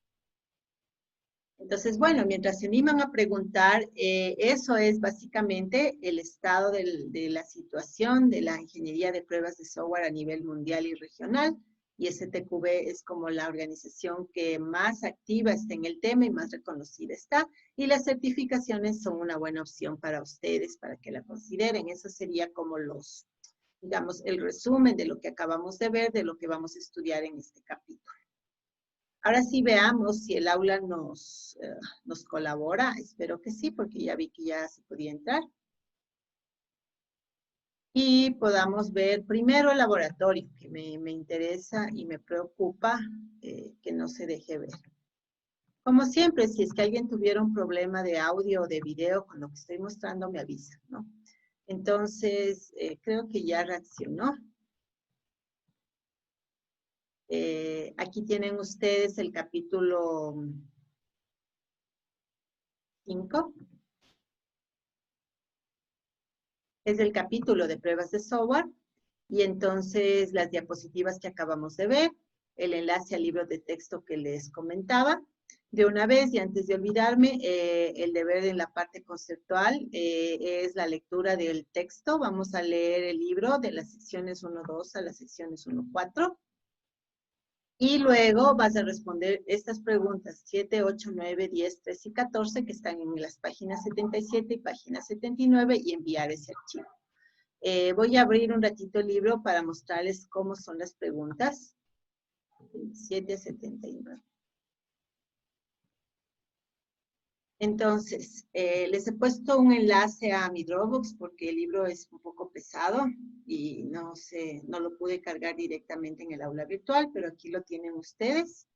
Entonces, bueno, mientras se animan a preguntar, eso es básicamente el estado de la situación de la ingeniería de pruebas de software a nivel mundial y regional. Y STQB es como la organización que más activa está en el tema y más reconocida está. Y las certificaciones son una buena opción para ustedes, para que la consideren. Eso sería como digamos, el resumen de lo que acabamos de ver, de lo que vamos a estudiar en este capítulo. Ahora sí veamos si el aula nos colabora. Espero que sí, porque ya vi que ya se podía entrar. Y podamos ver primero el laboratorio, que me interesa y me preocupa que no se deje ver. Como siempre, si es que alguien tuviera un problema de audio o de video con lo que estoy mostrando, me avisa, ¿no? Entonces, creo que ya reaccionó. Aquí tienen ustedes el capítulo 5. Es el capítulo de pruebas de software. Y entonces las diapositivas que acabamos de ver, el enlace al libro de texto que les comentaba, De una vez, y antes de olvidarme, el deber en la parte conceptual es la lectura del texto. Vamos a leer el libro de las secciones 1-2 a las secciones 1-4. Y luego vas a responder estas preguntas 7, 8, 9, 10, 13 y 14 que están en las páginas 77 y página 79 y enviar ese archivo. Voy a abrir un ratito el libro para mostrarles cómo son las preguntas. 7 a 79. Entonces, les he puesto un enlace a mi Dropbox porque el libro es un poco pesado y no lo pude cargar directamente en el aula virtual, pero aquí lo tienen ustedes.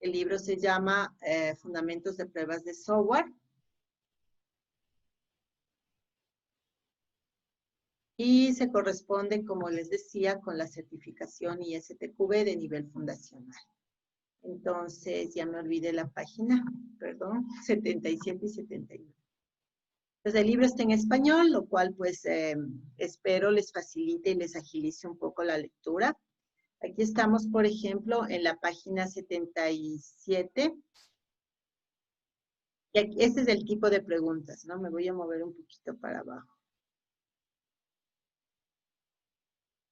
El libro se llama Fundamentos de Pruebas de Software. Y se corresponde, como les decía, con la certificación ISTQB de nivel fundacional. Entonces, ya me olvidé la página, perdón, 77 y 79. Entonces, el libro está en español, lo cual pues espero les facilite y les agilice un poco la lectura. Aquí estamos, por ejemplo, en la página 77. Y aquí, este es el tipo de preguntas, ¿no? Me voy a mover un poquito para abajo.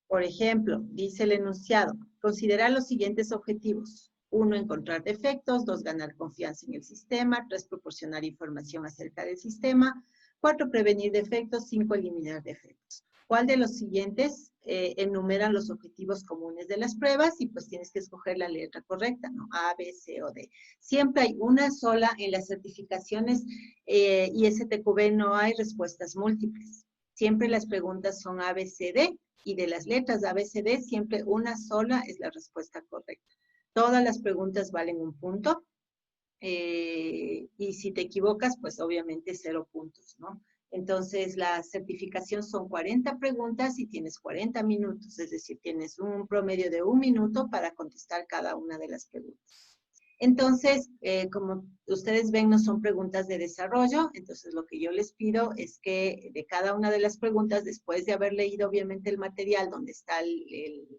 Por ejemplo, dice el enunciado, considerar los siguientes objetivos. 1, encontrar defectos. 2, ganar confianza en el sistema. 3, proporcionar información acerca del sistema. 4, prevenir defectos. 5, eliminar defectos. ¿Cuál de los siguientes enumeran los objetivos comunes de las pruebas? Y pues tienes que escoger la letra correcta, ¿no? A, B, C o D. Siempre hay una sola en las certificaciones ISTQB, no hay respuestas múltiples. Siempre las preguntas son A, B, C, D. Y de las letras A, B, C, D, siempre una sola es la respuesta correcta. Todas las preguntas valen un punto. Y si te equivocas, pues obviamente 0 puntos, ¿no? Entonces, la certificación son 40 preguntas y tienes 40 minutos, es decir, tienes un promedio de 1 minuto para contestar cada una de las preguntas. Entonces, como ustedes ven, no son preguntas de desarrollo, entonces lo que yo les pido es que de cada una de las preguntas, después de haber leído obviamente el material donde está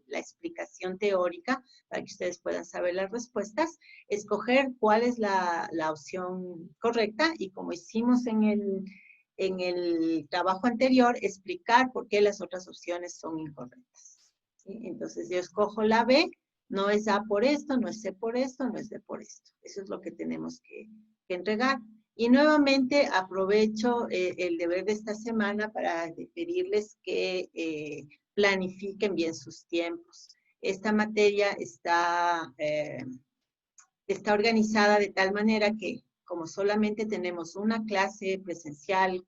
la explicación teórica, para que ustedes puedan saber las respuestas, escoger cuál es la opción correcta y como hicimos en el trabajo anterior, explicar por qué las otras opciones son incorrectas. ¿Sí? Entonces yo escojo la B. No es A por esto, no es C por esto, no es D por esto. Eso es lo que tenemos que entregar. Y nuevamente aprovecho el deber de esta semana para pedirles que planifiquen bien sus tiempos. Esta materia está organizada de tal manera que como solamente tenemos una clase presencial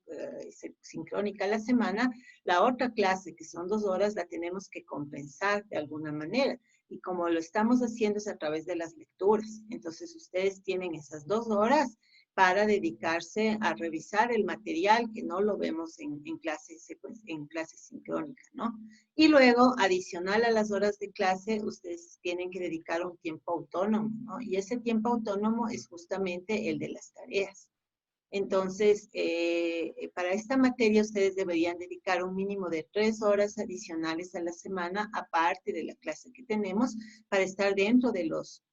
sincrónica a la semana, la otra clase, que son 2 horas, la tenemos que compensar de alguna manera. Y como lo estamos haciendo es a través de las lecturas. Entonces, ustedes tienen esas 2 horas para dedicarse a revisar el material que no lo vemos en clase sincrónica, ¿no? Y luego, adicional a las horas de clase, ustedes tienen que dedicar un tiempo autónomo, ¿no? Y ese tiempo autónomo es justamente el de las tareas. Entonces, para esta materia ustedes deberían dedicar un mínimo de 3 horas adicionales a la semana, aparte de la clase que tenemos, para estar dentro de los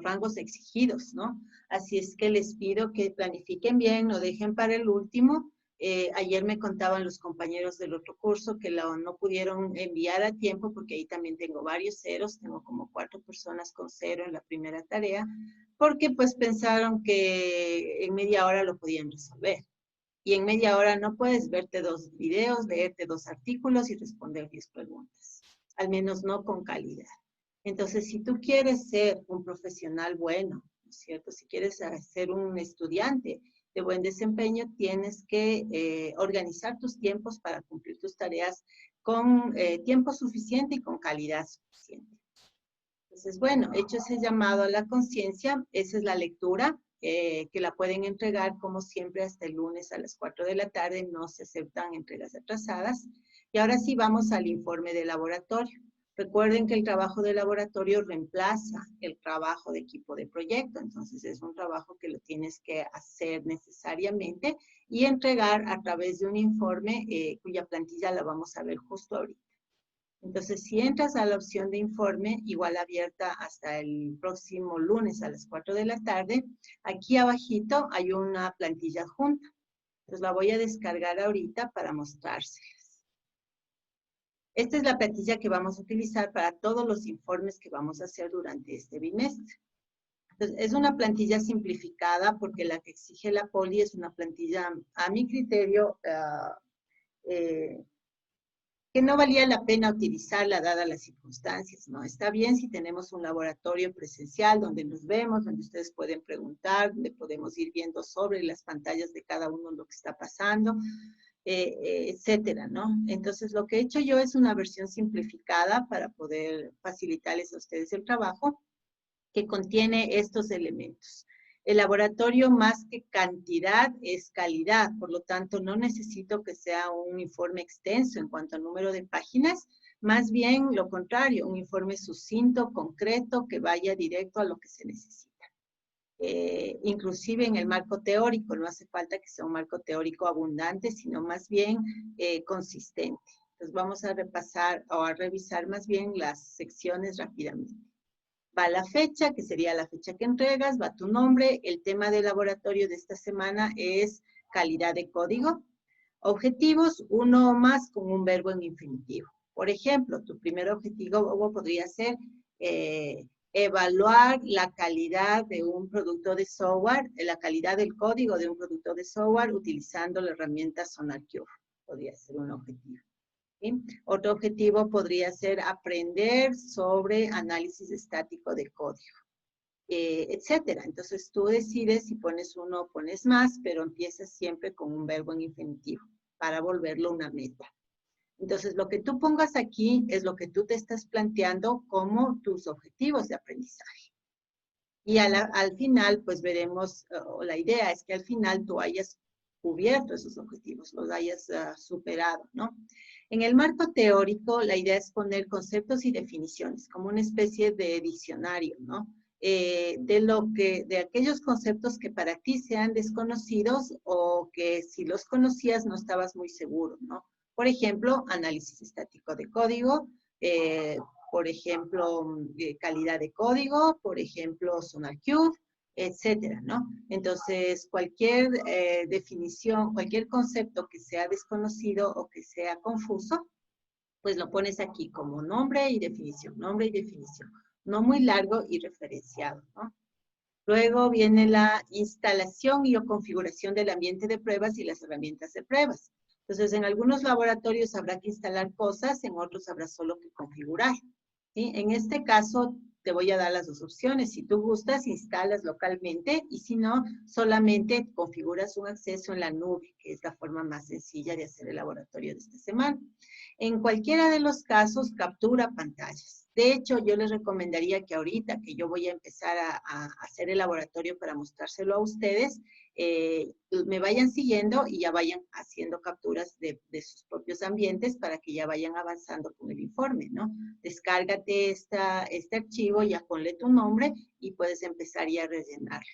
rangos exigidos, ¿no? Así es que les pido que planifiquen bien, no dejen para el último. Ayer me contaban los compañeros del otro curso que no pudieron enviar a tiempo porque ahí también tengo varios ceros, tengo como 4 personas con 0 en la primera tarea, porque pues pensaron que en media hora lo podían resolver. Y en media hora no puedes verte 2 videos, leerte 2 artículos y responder 10 preguntas, al menos no con calidad. Entonces, si tú quieres ser un profesional bueno, ¿no es cierto? Si quieres ser un estudiante de buen desempeño, tienes que organizar tus tiempos para cumplir tus tareas con tiempo suficiente y con calidad suficiente. Entonces, bueno, hecho ese llamado a la conciencia, esa es la lectura que la pueden entregar como siempre hasta el lunes a las 4 de la tarde, no se aceptan entregas atrasadas. Y ahora sí vamos al informe de laboratorio. Recuerden que el trabajo de laboratorio reemplaza el trabajo de equipo de proyecto, entonces es un trabajo que lo tienes que hacer necesariamente y entregar a través de un informe cuya plantilla la vamos a ver justo ahorita. Entonces, si entras a la opción de informe, igual abierta hasta el próximo lunes a las 4 de la tarde, aquí abajito hay una plantilla adjunta. Entonces, la voy a descargar ahorita para mostrárselas. Esta es la plantilla que vamos a utilizar para todos los informes que vamos a hacer durante este bimestre. Entonces, es una plantilla simplificada porque la que exige la Poli es una plantilla, a mi criterio, que no valía la pena utilizarla dadas las circunstancias, ¿no? Está bien si tenemos un laboratorio presencial donde nos vemos, donde ustedes pueden preguntar, donde podemos ir viendo sobre las pantallas de cada uno lo que está pasando, etcétera, ¿no? Entonces, lo que he hecho yo es una versión simplificada para poder facilitarles a ustedes el trabajo, que contiene estos elementos. El laboratorio, más que cantidad, es calidad. Por lo tanto, no necesito que sea un informe extenso en cuanto al número de páginas, más bien lo contrario, un informe sucinto, concreto, que vaya directo a lo que se necesita. Inclusive en el marco teórico, no hace falta que sea un marco teórico abundante, sino más bien consistente. Entonces vamos a repasar o a revisar más bien las secciones rápidamente. Va la fecha, que sería la fecha que entregas, va tu nombre. El tema del laboratorio de esta semana es calidad de código. Objetivos, uno o más con un verbo en infinitivo. Por ejemplo, tu primer objetivo podría ser evaluar la calidad de un producto de software, la calidad del código de un producto de software utilizando la herramienta SonarQube. Podría ser un objetivo. ¿Sí? Otro objetivo podría ser aprender sobre análisis estático de código, etcétera. Entonces tú decides si pones uno o pones más, pero empiezas siempre con un verbo en infinitivo para volverlo una meta. Entonces lo que tú pongas aquí es lo que tú te estás planteando como tus objetivos de aprendizaje. Y al final, pues veremos, la idea es que al final tú hayas cubierto esos objetivos, los hayas superado, ¿no? En el marco teórico, la idea es poner conceptos y definiciones, como una especie de diccionario, ¿no? De aquellos conceptos que para ti sean desconocidos o que si los conocías no estabas muy seguro, ¿no? Por ejemplo, análisis estático de código, por ejemplo, calidad de código, por ejemplo, SonarQube, etcétera, ¿no? Entonces, cualquier definición, cualquier concepto que sea desconocido o que sea confuso, pues lo pones aquí como nombre y definición, no muy largo y referenciado, ¿no? Luego viene la instalación y o configuración del ambiente de pruebas y las herramientas de pruebas. Entonces, en algunos laboratorios habrá que instalar cosas, en otros habrá solo que configurar, ¿sí? En este caso, te voy a dar las dos opciones. Si tú gustas, instalas localmente y si no, solamente configuras un acceso en la nube, que es la forma más sencilla de hacer el laboratorio de esta semana. En cualquiera de los casos, captura pantallas. De hecho, yo les recomendaría que ahorita que yo voy a empezar a hacer el laboratorio para mostrárselo a ustedes, me vayan siguiendo y ya vayan haciendo capturas de sus propios ambientes para que ya vayan avanzando con el informe, ¿no? Descárgate este archivo, ya ponle tu nombre y puedes empezar ya a rellenarlo.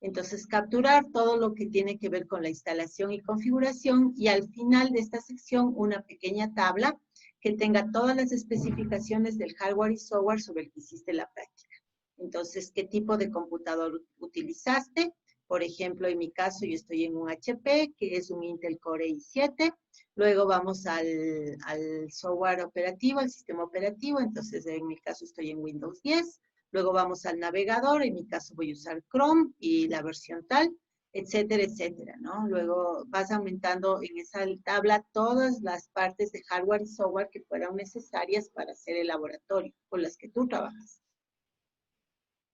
Entonces, capturar todo lo que tiene que ver con la instalación y configuración y al final de esta sección una pequeña tabla que tenga todas las especificaciones del hardware y software sobre el que hiciste la práctica. Entonces, ¿qué tipo de computador utilizaste? Por ejemplo, en mi caso, yo estoy en un HP, que es un Intel Core i7. Luego vamos al software operativo, al sistema operativo. Entonces, en mi caso, estoy en Windows 10. Luego vamos al navegador, en mi caso voy a usar Chrome y la versión tal, etcétera, etcétera, ¿no? Luego vas aumentando en esa tabla todas las partes de hardware y software que fueran necesarias para hacer el laboratorio con las que tú trabajas.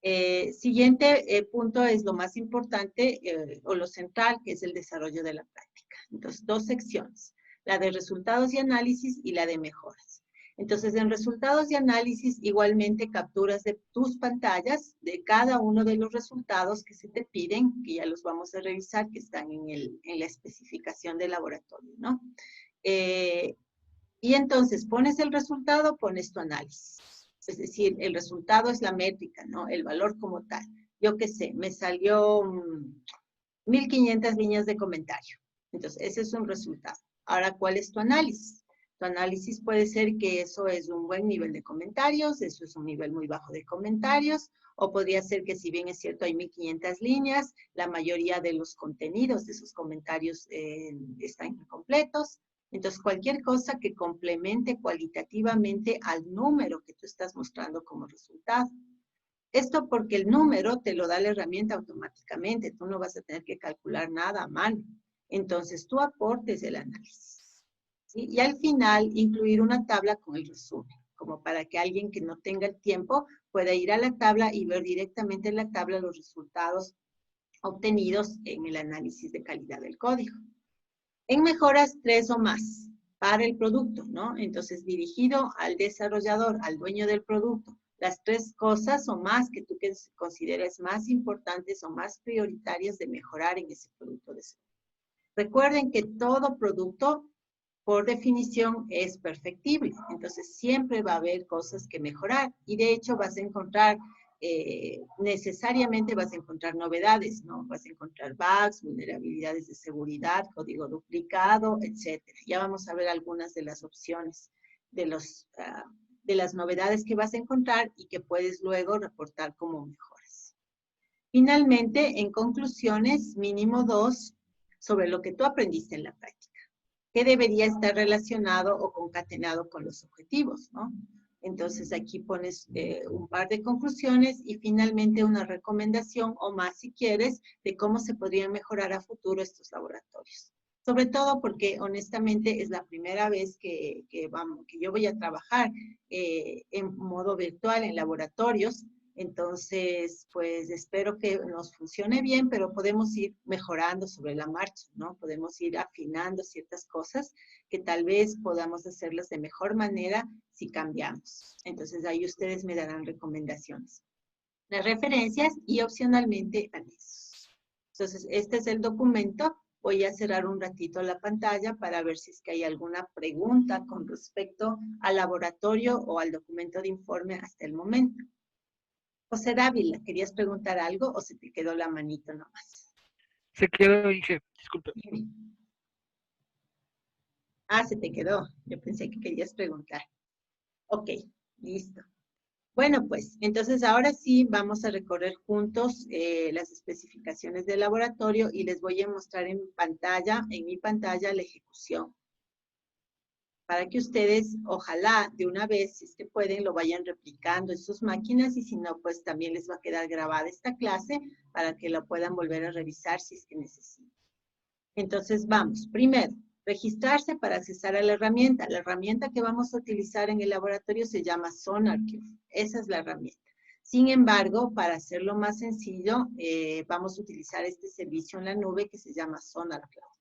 Siguiente punto es lo más importante o lo central, que es el desarrollo de la práctica. Entonces, dos secciones, la de resultados y análisis y la de mejoras. Entonces, en resultados y análisis, igualmente capturas de tus pantallas de cada uno de los resultados que se te piden, que ya los vamos a revisar, que están en la especificación del laboratorio, ¿no? Y entonces, pones el resultado, pones tu análisis. Es decir, el resultado es la métrica, ¿no? El valor como tal. Yo qué sé, me salió 1500 líneas de comentario. Entonces, ese es un resultado. Ahora, ¿cuál es tu análisis? Tu análisis puede ser que eso es un buen nivel de comentarios, eso es un nivel muy bajo de comentarios, o podría ser que si bien es cierto hay 1500 líneas, la mayoría de los contenidos de esos comentarios están incompletos. Entonces, cualquier cosa que complemente cualitativamente al número que tú estás mostrando como resultado. Esto porque el número te lo da la herramienta automáticamente, tú no vas a tener que calcular nada a mano. Entonces, tú aportes el análisis. ¿Sí? Y al final, incluir una tabla con el resumen, como para que alguien que no tenga el tiempo pueda ir a la tabla y ver directamente en la tabla los resultados obtenidos en el análisis de calidad del código. En mejoras 3 o más para el producto, ¿no? Entonces, dirigido al desarrollador, al dueño del producto, las 3 cosas o más que tú consideres más importantes o más prioritarias de mejorar en ese producto de salud. Recuerden que todo producto, por definición, es perfectible. Entonces, siempre va a haber cosas que mejorar. Y de hecho, vas a encontrar, necesariamente vas a encontrar novedades, ¿no? Vas a encontrar bugs, vulnerabilidades de seguridad, código duplicado, etc. Ya vamos a ver algunas de las opciones de las novedades que vas a encontrar y que puedes luego reportar como mejoras. Finalmente, en conclusiones, mínimo 2 sobre lo que tú aprendiste en la práctica, que debería estar relacionado o concatenado con los objetivos, ¿no? Entonces aquí pones un par de conclusiones y finalmente una recomendación o más si quieres de cómo se podrían mejorar a futuro estos laboratorios. Sobre todo porque honestamente es la primera vez que yo voy a trabajar en modo virtual en laboratorios. Entonces, pues espero que nos funcione bien, pero podemos ir mejorando sobre la marcha, ¿no? Podemos ir afinando ciertas cosas que tal vez podamos hacerlas de mejor manera si cambiamos. Entonces, ahí ustedes me darán recomendaciones. Las referencias y opcionalmente anexos. Entonces, este es el documento. Voy a cerrar un ratito la pantalla para ver si es que hay alguna pregunta con respecto al laboratorio o al documento de informe hasta el momento. José Dávila, ¿querías preguntar algo o se te quedó la manito nomás? Se quedó, dije, disculpe. Ah, se te quedó. Yo pensé que querías preguntar. Ok, listo. Bueno, pues, entonces ahora sí vamos a recorrer juntos las especificaciones del laboratorio y les voy a mostrar en mi pantalla, la ejecución. Para que ustedes, ojalá, de una vez, si es que pueden, lo vayan replicando en sus máquinas y si no, pues también les va a quedar grabada esta clase para que la puedan volver a revisar si es que necesitan. Entonces, vamos. Primero, registrarse para accesar a la herramienta. La herramienta que vamos a utilizar en el laboratorio se llama SonarQube. Esa es la herramienta. Sin embargo, para hacerlo más sencillo, vamos a utilizar este servicio en la nube que se llama SonarCloud.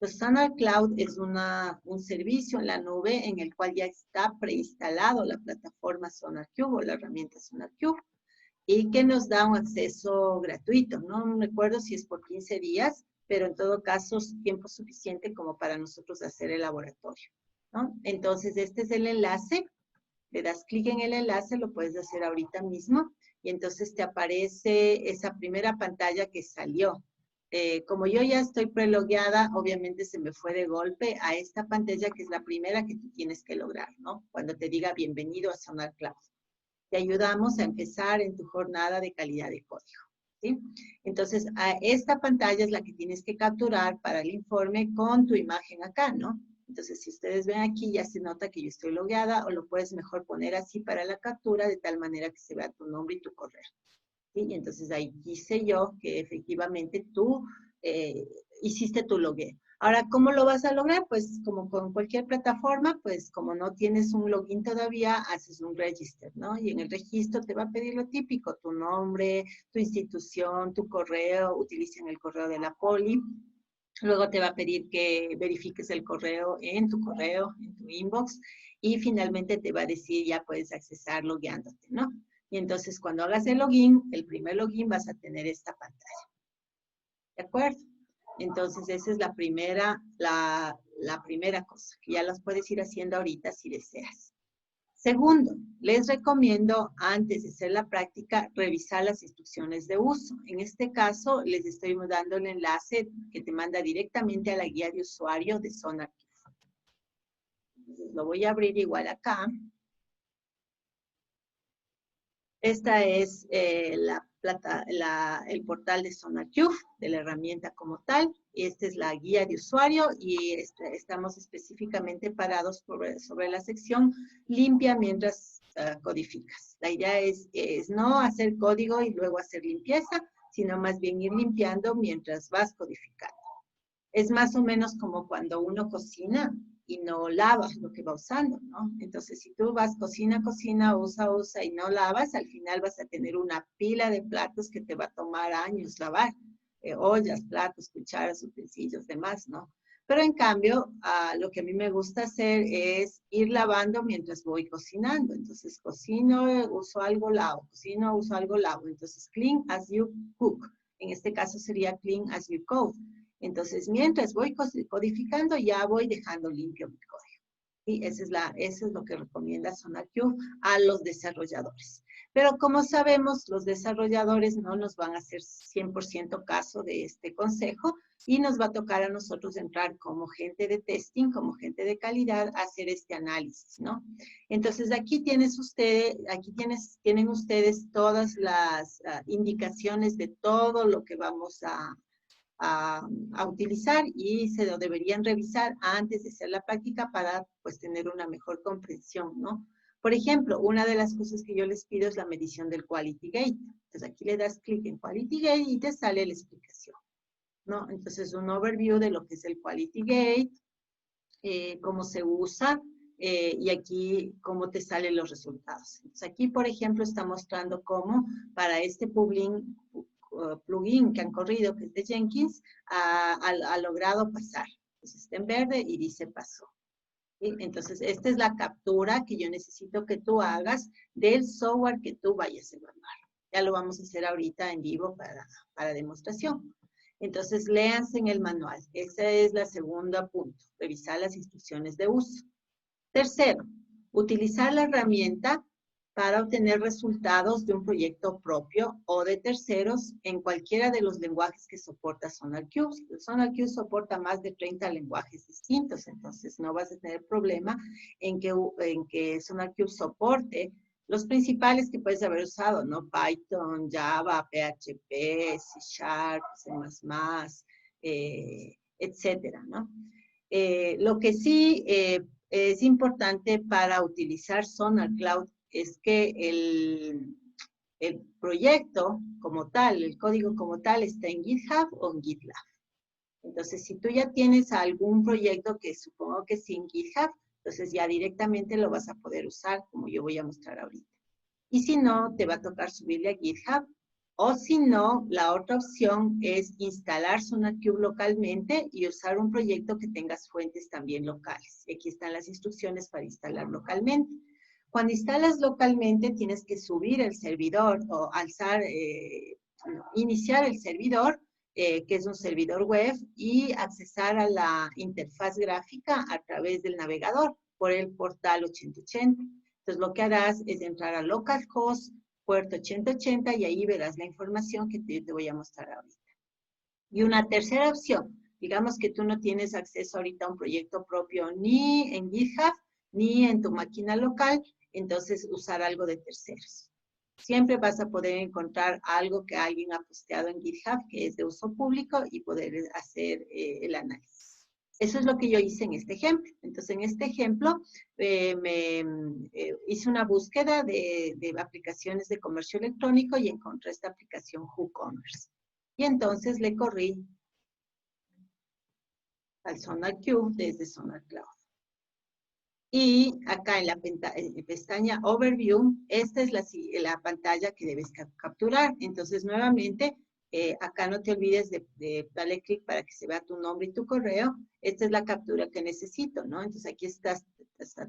Pues SonarCloud es un servicio en la nube en el cual ya está preinstalado la plataforma SonarQube o la herramienta SonarQube y que nos da un acceso gratuito. No recuerdo si es por 15 días, pero en todo caso es tiempo suficiente como para nosotros hacer el laboratorio, ¿no? Entonces, este es el enlace. Le das clic en el enlace, lo puedes hacer ahorita mismo, y entonces te aparece esa primera pantalla que salió. Como yo ya estoy prelogueada, obviamente se me fue de golpe a esta pantalla que es la primera que tú tienes que lograr, ¿no? Cuando te diga bienvenido a SonarCloud. Te ayudamos a empezar en tu jornada de calidad de código, ¿sí? Entonces, esta pantalla es la que tienes que capturar para el informe con tu imagen acá, ¿no? Entonces, si ustedes ven aquí, ya se nota que yo estoy logueada o lo puedes mejor poner así para la captura de tal manera que se vea tu nombre y tu correo. ¿Sí? Y entonces ahí quise yo que efectivamente tú hiciste tu logueo. Ahora, ¿cómo lo vas a lograr? Pues como con cualquier plataforma, pues como no tienes un login todavía, haces un register, ¿no? Y en el registro te va a pedir lo típico, tu nombre, tu institución, tu correo, utilicen el correo de la poli. Luego te va a pedir que verifiques el correo, en tu inbox, y finalmente te va a decir ya puedes accesar logueándote, ¿no? Y entonces cuando hagas el login, el primer login vas a tener esta pantalla. ¿De acuerdo? Entonces esa es la primera cosa, que ya las puedes ir haciendo ahorita si deseas. Segundo, les recomiendo antes de hacer la práctica revisar las instrucciones de uso. En este caso, les estoy dando el enlace que te manda directamente a la guía de usuario de SonarQube. Entonces, lo voy a abrir igual acá. Esta es el portal de SonarQube, de la herramienta como tal. Esta es la guía de usuario y estamos específicamente parados sobre la sección limpia mientras codificas. La idea es no hacer código y luego hacer limpieza, sino más bien ir limpiando mientras vas codificando. Es más o menos como cuando uno cocina y no lavas lo que va usando, ¿no? Entonces, si tú vas cocina, usa y no lavas, al final vas a tener una pila de platos que te va a tomar años lavar. Ollas, platos, cucharas, utensilios, demás, ¿no? Pero en cambio, lo que a mí me gusta hacer es ir lavando mientras voy cocinando. Entonces, cocino, uso algo, lavo. Cocino, uso algo, lavo. Entonces, clean as you cook. En este caso sería clean as you code. Entonces, mientras voy codificando, ya voy dejando limpio mi código. Y eso es lo que recomienda SonarQube a los desarrolladores. Pero como sabemos, los desarrolladores no nos van a hacer 100% caso de este consejo y nos va a tocar a nosotros entrar como gente de testing, como gente de calidad, a hacer este análisis, ¿no? Entonces, aquí tienen ustedes todas las indicaciones de todo lo que vamos a utilizar y se lo deberían revisar antes de hacer la práctica para pues tener una mejor comprensión, ¿no? Por ejemplo, una de las cosas que yo les pido es la medición del Quality Gate. Entonces aquí le das clic en Quality Gate y te sale la explicación, ¿no? Entonces un overview de lo que es el Quality Gate, cómo se usa, y aquí cómo te salen los resultados. Entonces aquí, por ejemplo, está mostrando cómo para este plugin que han corrido, que es de Jenkins, ha logrado pasar. Entonces está en verde y dice pasó. ¿Sí? Entonces, esta es la captura que yo necesito que tú hagas del software que tú vayas a evaluar. Ya lo vamos a hacer ahorita en vivo para demostración. Entonces, léanse en el manual. Ese es la segunda punto, revisar las instrucciones de uso. Tercero, utilizar la herramienta para obtener resultados de un proyecto propio o de terceros en cualquiera de los lenguajes que soporta SonarQube. SonarQube soporta más de 30 lenguajes distintos, entonces no vas a tener problema en que SonarQube soporte los principales que puedes haber usado, ¿no? Python, Java, PHP, C#, C++, etcétera, ¿no? Lo que sí es importante para utilizar SonarCloud es que el proyecto como tal, el código como tal, está en GitHub o en GitLab. Entonces, si tú ya tienes algún proyecto que supongo que sí en GitHub, entonces ya directamente lo vas a poder usar como yo voy a mostrar ahorita. Y si no, te va a tocar subirle a GitHub. O si no, la otra opción es instalar SonarQube localmente y usar un proyecto que tengas fuentes también locales. Aquí están las instrucciones para instalar localmente. Cuando instalas localmente, tienes que subir el servidor o iniciar el servidor, que es un servidor web, y accesar a la interfaz gráfica a través del navegador por el portal 8080. Entonces, lo que harás es entrar a localhost, puerto 8080, y ahí verás la información que te voy a mostrar ahorita. Y una tercera opción, digamos que tú no tienes acceso ahorita a un proyecto propio ni en GitHub, ni en tu máquina local, entonces usar algo de terceros. Siempre vas a poder encontrar algo que alguien ha posteado en GitHub que es de uso público y poder hacer el análisis. Eso es lo que yo hice en este ejemplo. Entonces, en este ejemplo, hice una búsqueda de aplicaciones de comercio electrónico y encontré esta aplicación WooCommerce. Y entonces le corrí al SonarQube desde SonarCloud. Y acá en la pestaña Overview, esta es la pantalla que debes capturar. Entonces, nuevamente, acá no te olvides de darle clic para que se vea tu nombre y tu correo. Esta es la captura que necesito, ¿no? Entonces, aquí está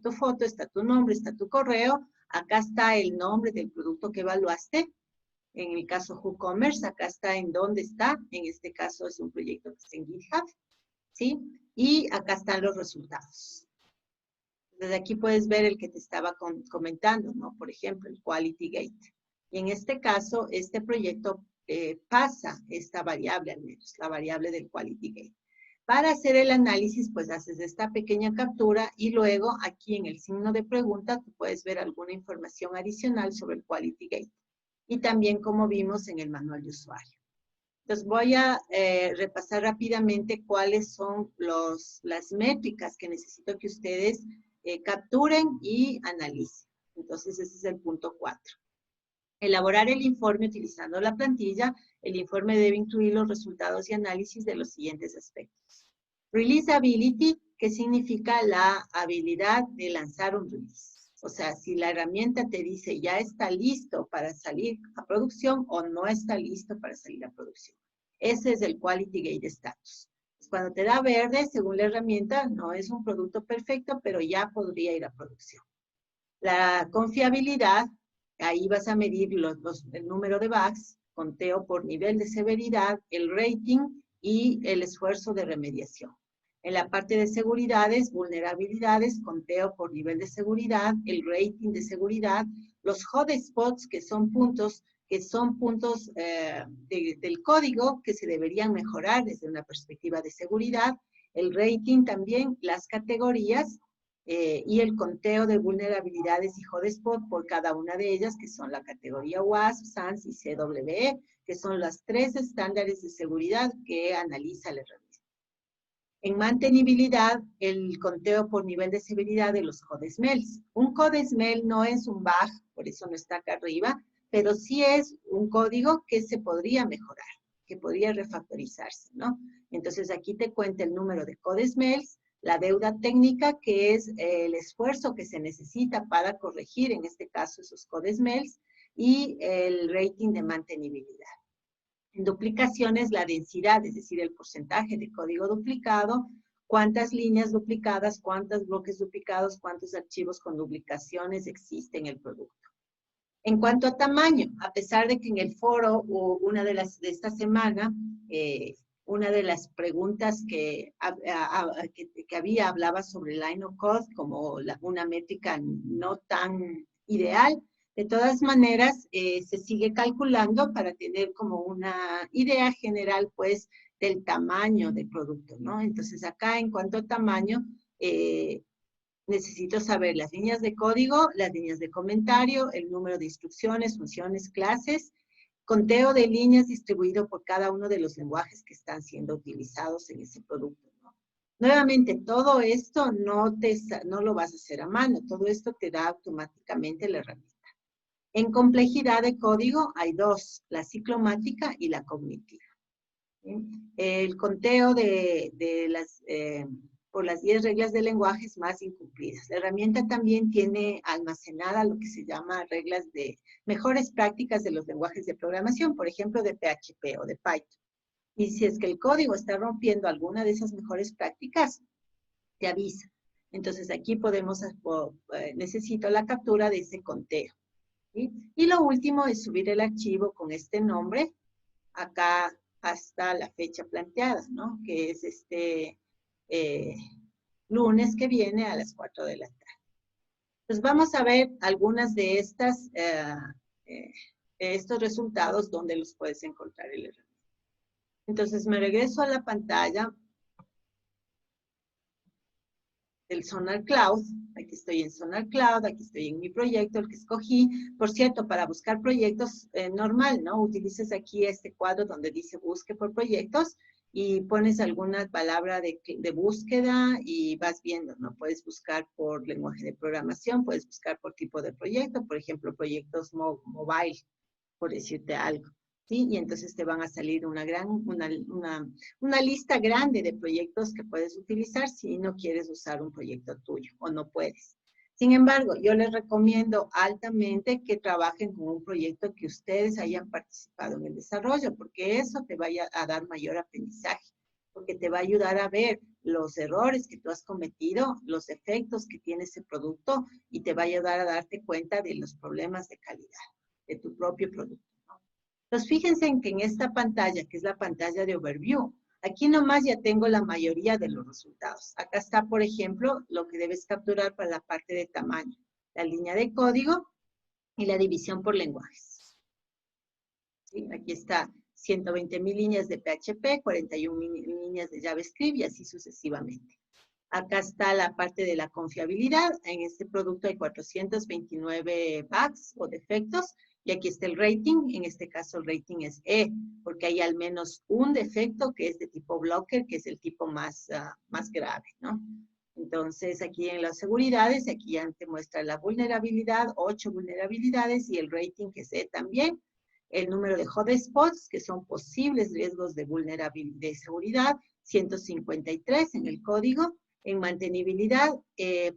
tu foto, está tu nombre, está tu correo. Acá está el nombre del producto que evaluaste. En el caso WooCommerce, acá está en dónde está. En este caso es un proyecto que está en GitHub, ¿sí? Y acá están los resultados. Desde aquí puedes ver el que te estaba comentando, ¿no? Por ejemplo, el Quality Gate. Y en este caso, este proyecto pasa esta variable al menos, la variable del Quality Gate. Para hacer el análisis, pues haces esta pequeña captura y luego aquí en el signo de pregunta tú puedes ver alguna información adicional sobre el Quality Gate. Y también como vimos en el manual de usuario. Entonces voy a repasar rápidamente cuáles son las métricas que necesito que ustedes capturen y analicen. Entonces ese es el punto 4. Elaborar el informe utilizando la plantilla. El informe debe incluir los resultados y análisis de los siguientes aspectos. Release ability, que significa la habilidad de lanzar un release. O sea, si la herramienta te dice ya está listo para salir a producción o no está listo para salir a producción. Ese es el Quality Gate Status. Cuando te da verde, según la herramienta, no es un producto perfecto, pero ya podría ir a producción. La confiabilidad, ahí vas a medir el número de bugs, conteo por nivel de severidad, el rating y el esfuerzo de remediación. En la parte de seguridades, vulnerabilidades, conteo por nivel de seguridad, el rating de seguridad, los hotspots, que son puntos del código que se deberían mejorar desde una perspectiva de seguridad, el rating también, las categorías, y el conteo de vulnerabilidades y hotspot por cada una de ellas, que son la categoría WASP, SANS y CWE, que son los 3 estándares de seguridad que analiza la herramienta. En mantenibilidad, el conteo por nivel de severidad de los code smells. Un code smell no es un bug, por eso no está acá arriba, pero sí es un código que se podría mejorar, que podría refactorizarse, ¿no? Entonces aquí te cuenta el número de code smells, la deuda técnica, que es el esfuerzo que se necesita para corregir, en este caso, esos code smells, y el rating de mantenibilidad. En duplicaciones, la densidad, es decir, el porcentaje de código duplicado, cuántas líneas duplicadas, cuántos bloques duplicados, cuántos archivos con duplicaciones existen en el producto. En cuanto a tamaño, a pesar de que en el foro, una de esta semana, una de las preguntas que había hablaba sobre line of code como una métrica no tan ideal. De todas maneras, se sigue calculando para tener como una idea general, pues, del tamaño del producto, ¿no? Entonces, acá, en cuanto a tamaño, necesito saber las líneas de código, las líneas de comentario, el número de instrucciones, funciones, clases, conteo de líneas distribuido por cada uno de los lenguajes que están siendo utilizados en ese producto, ¿no? Nuevamente, todo esto no lo vas a hacer a mano, todo esto te da automáticamente la herramienta. En complejidad de código hay 2, la ciclomática y la cognitiva. ¿Sí? El conteo por las 10 reglas de lenguajes más incumplidas. La herramienta también tiene almacenada lo que se llama reglas de mejores prácticas de los lenguajes de programación, por ejemplo, de PHP o de Python. Y si es que el código está rompiendo alguna de esas mejores prácticas, te avisa. Entonces aquí necesito la captura de ese conteo. ¿Sí? Y lo último es subir el archivo con este nombre acá hasta la fecha planteada, ¿no? Que es lunes que viene a las 4 de la tarde. Entonces vamos a ver algunas de estos resultados donde los puedes encontrar en la herramienta. Entonces me regreso a la pantalla del Sonar Cloud. Aquí estoy en Sonar Cloud, aquí estoy en mi proyecto, el que escogí. Por cierto, para buscar proyectos, normal, ¿no? Utilices aquí este cuadro donde dice busque por proyectos y pones alguna palabra de búsqueda y vas viendo, ¿no? Puedes buscar por lenguaje de programación, puedes buscar por tipo de proyecto, por ejemplo, proyectos mobile, por decirte algo. ¿Sí? Y entonces te van a salir una lista grande de proyectos que puedes utilizar si no quieres usar un proyecto tuyo o no puedes. Sin embargo, yo les recomiendo altamente que trabajen con un proyecto que ustedes hayan participado en el desarrollo, porque eso te va a dar mayor aprendizaje, porque te va a ayudar a ver los errores que tú has cometido, los efectos que tiene ese producto y te va a ayudar a darte cuenta de los problemas de calidad de tu propio producto. Entonces, fíjense en que en esta pantalla, que es la pantalla de Overview, aquí nomás ya tengo la mayoría de los resultados. Acá está, por ejemplo, lo que debes capturar para la parte de tamaño, la línea de código y la división por lenguajes. ¿Sí? Aquí está 120.000 líneas de PHP, 41.000 líneas de JavaScript y así sucesivamente. Acá está la parte de la confiabilidad. En este producto hay 429 bugs o defectos. Y aquí está el rating. En este caso el rating es E, porque hay al menos un defecto que es de tipo blocker, que es el tipo más grave, ¿no? Entonces, aquí en las seguridades, aquí ya te muestra la vulnerabilidad, 8 vulnerabilidades, y el rating que es E también. El número de hotspots, que son posibles riesgos de vulnerabilidad de seguridad, 153 en el código. En mantenibilidad,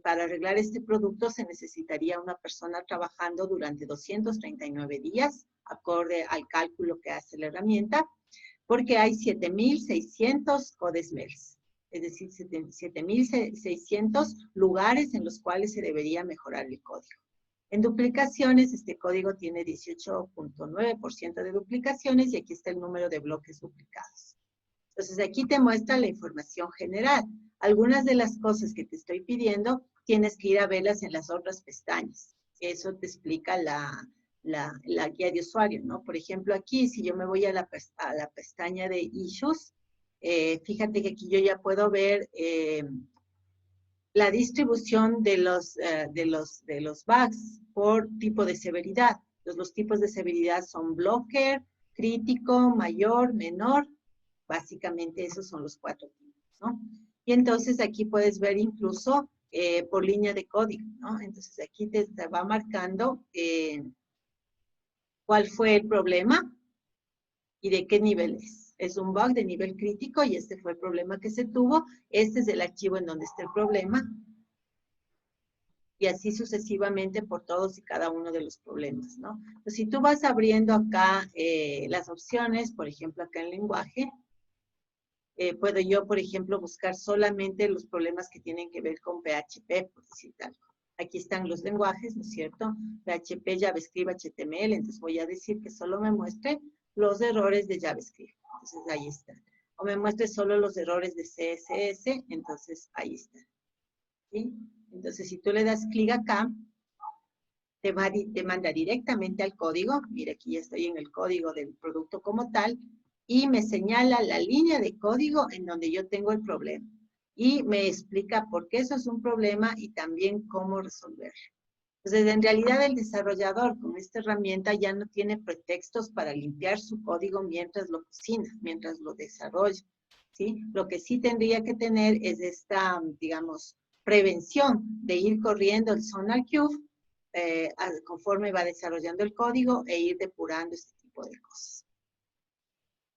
para arreglar este producto se necesitaría una persona trabajando durante 239 días, acorde al cálculo que hace la herramienta, porque hay 7.600 codesmels, es decir, 7.600 lugares en los cuales se debería mejorar el código. En duplicaciones, este código tiene 18.9% de duplicaciones y aquí está el número de bloques duplicados. Entonces, aquí te muestra la información general. Algunas de las cosas que te estoy pidiendo, tienes que ir a verlas en las otras pestañas. Eso te explica la guía de usuario, ¿no? Por ejemplo, aquí, si yo me voy a la pestaña de Issues, fíjate que aquí yo ya puedo ver la distribución de los bugs por tipo de severidad. Entonces, los tipos de severidad son blocker, crítico, mayor, menor. Básicamente esos son los 4 tipos, ¿no? Y entonces aquí puedes ver incluso por línea de código, ¿no? Entonces aquí te va marcando cuál fue el problema y de qué nivel es. Es un bug de nivel crítico y este fue el problema que se tuvo. Este es el archivo en donde está el problema. Y así sucesivamente por todos y cada uno de los problemas, ¿no? Entonces, si tú vas abriendo acá las opciones, por ejemplo, acá en lenguaje, puedo yo, por ejemplo, buscar solamente los problemas que tienen que ver con PHP, por decir algo. Aquí están los lenguajes, ¿no es cierto? PHP, JavaScript, HTML, entonces voy a decir que solo me muestre los errores de JavaScript. Entonces ahí está. O me muestre solo los errores de CSS, entonces ahí está. ¿Sí? Entonces si tú le das clic acá, te manda directamente al código. Mira, aquí ya estoy en el código del producto como tal, y me señala la línea de código en donde yo tengo el problema. Y me explica por qué eso es un problema y también cómo resolverlo. Entonces, en realidad el desarrollador con esta herramienta ya no tiene pretextos para limpiar su código mientras lo cocina, mientras lo desarrolla, ¿sí? Lo que sí tendría que tener es esta, digamos, prevención de ir corriendo el Sonar Cube conforme va desarrollando el código e ir depurando este tipo de cosas.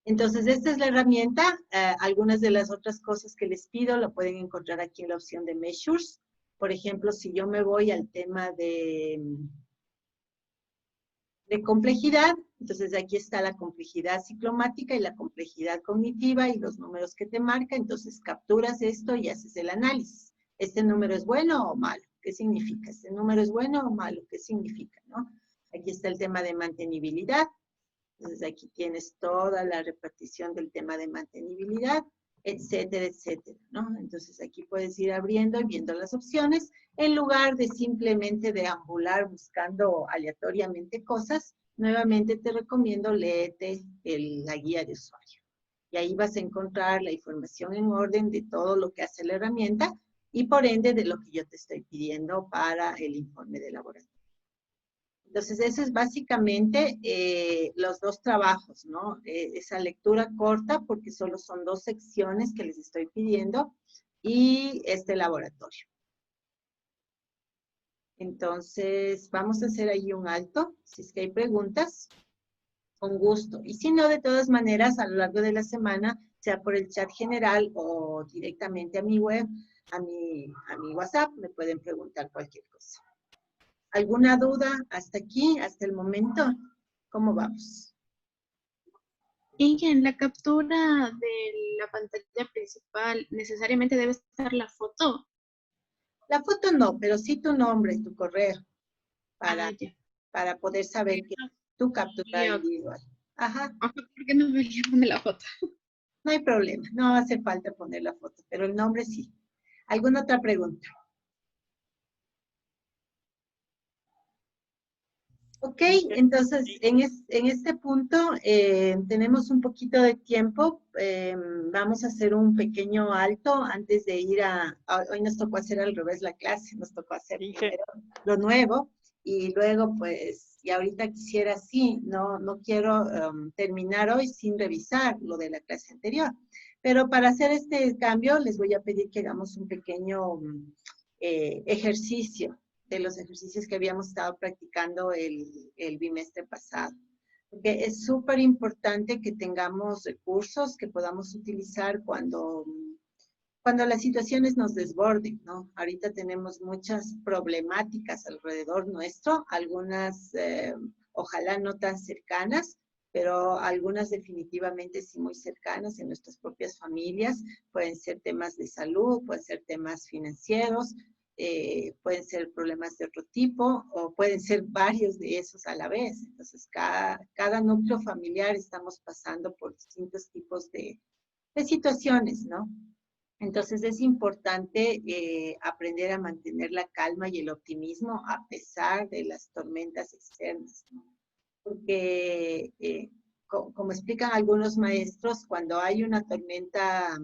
Entonces, esta es la herramienta. Algunas de las otras cosas que les pido lo pueden encontrar aquí en la opción de Measures. Por ejemplo, si yo me voy al tema de complejidad, entonces aquí está la complejidad ciclomática y la complejidad cognitiva y los números que te marca. Entonces, capturas esto y haces el análisis. ¿Este número es bueno o malo? ¿Qué significa? ¿Este número es bueno o malo? ¿Qué significa? ¿No? Aquí está el tema de mantenibilidad. Entonces, aquí tienes toda la repartición del tema de mantenibilidad, etcétera, etcétera, ¿no? Entonces, aquí puedes ir abriendo y viendo las opciones, en lugar de simplemente deambular buscando aleatoriamente cosas. Nuevamente te recomiendo léete la guía de usuario. Y ahí vas a encontrar la información en orden de todo lo que hace la herramienta y por ende de lo que yo te estoy pidiendo para el informe de laboratorio. Entonces, eso es básicamente los dos trabajos, ¿no? Esa lectura corta, porque solo son 2 secciones que les estoy pidiendo, y este laboratorio. Entonces, vamos a hacer ahí un alto. Si es que hay preguntas, con gusto. Y si no, de todas maneras, a lo largo de la semana, sea por el chat general o directamente a mi web, a mi WhatsApp, me pueden preguntar cualquier cosa. ¿Alguna duda hasta aquí, hasta el momento? ¿Cómo vamos? Y en la captura de la pantalla principal, ¿necesariamente debe estar la foto? La foto no, pero sí tu nombre, tu correo, para poder saber que tu captura individual. Ajá. ¿Por qué no me pone la foto? No hay problema, no hace falta poner la foto, pero el nombre sí. ¿Alguna otra pregunta? Ok. Ok, entonces en este punto tenemos un poquito de tiempo. Vamos a hacer un pequeño alto antes de ir hoy nos tocó hacer al revés la clase, nos tocó hacer primero lo nuevo y luego pues, y ahorita quisiera sí, no quiero terminar hoy sin revisar lo de la clase anterior. Pero para hacer este cambio les voy a pedir que hagamos un pequeño ejercicio de los ejercicios que habíamos estado practicando el bimestre pasado. Porque es súper importante que tengamos recursos que podamos utilizar cuando las situaciones nos desborden, ¿no? Ahorita tenemos muchas problemáticas alrededor nuestro, algunas ojalá no tan cercanas, pero algunas definitivamente sí muy cercanas en nuestras propias familias. Pueden ser temas de salud, pueden ser temas financieros, pueden ser problemas de otro tipo o pueden ser varios de esos a la vez. Entonces, cada núcleo familiar estamos pasando por distintos tipos de situaciones, ¿no? Entonces, es importante aprender a mantener la calma y el optimismo a pesar de las tormentas externas, ¿no? Porque, como explican algunos maestros, cuando hay una tormenta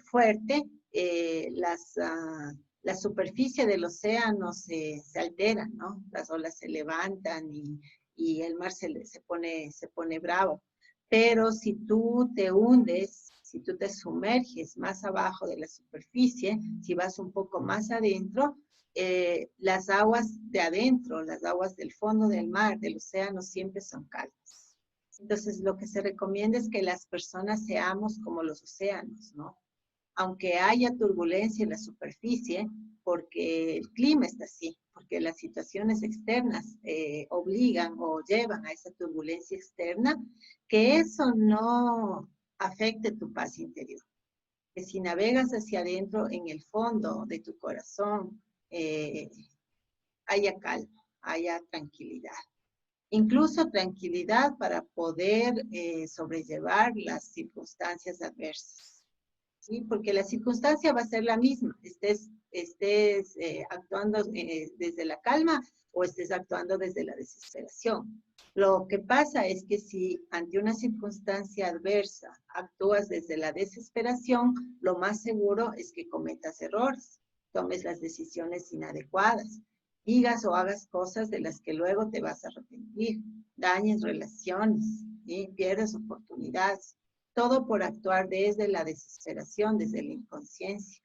fuerte, la superficie del océano se altera, ¿no? Las olas se levantan y el mar se pone bravo. Pero si tú te hundes, si tú te sumerges más abajo de la superficie, si vas un poco más adentro, las aguas de adentro, las aguas del fondo del mar, del océano, siempre son calmas. Entonces, lo que se recomienda es que las personas seamos como los océanos, ¿no? Aunque haya turbulencia en la superficie, porque el clima está así, porque las situaciones externas obligan o llevan a esa turbulencia externa, que eso no afecte tu paz interior. Que si navegas hacia adentro en el fondo de tu corazón, haya calma, haya tranquilidad. Incluso tranquilidad para poder sobrellevar las circunstancias adversas. ¿Sí? Porque la circunstancia va a ser la misma, estés actuando desde la calma o estés actuando desde la desesperación. Lo que pasa es que si ante una circunstancia adversa actúas desde la desesperación, lo más seguro es que cometas errores, tomes las decisiones inadecuadas, digas o hagas cosas de las que luego te vas a arrepentir, dañes relaciones, ¿sí? Pierdes oportunidades. Todo por actuar desde la desesperación, desde la inconsciencia.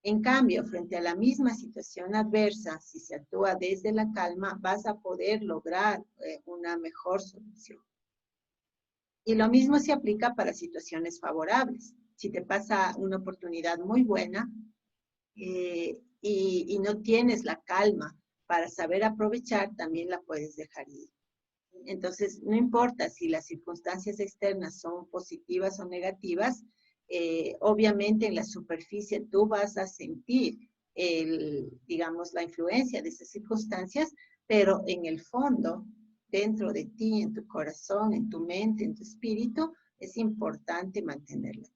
En cambio, frente a la misma situación adversa, si se actúa desde la calma, vas a poder lograr una mejor solución. Y lo mismo se aplica para situaciones favorables. Si te pasa una oportunidad muy buena y no tienes la calma para saber aprovechar, también la puedes dejar ir. Entonces, no importa si las circunstancias externas son positivas o negativas, obviamente en la superficie tú vas a sentir, digamos, la influencia de esas circunstancias, pero en el fondo, dentro de ti, en tu corazón, en tu mente, en tu espíritu, es importante mantenerla.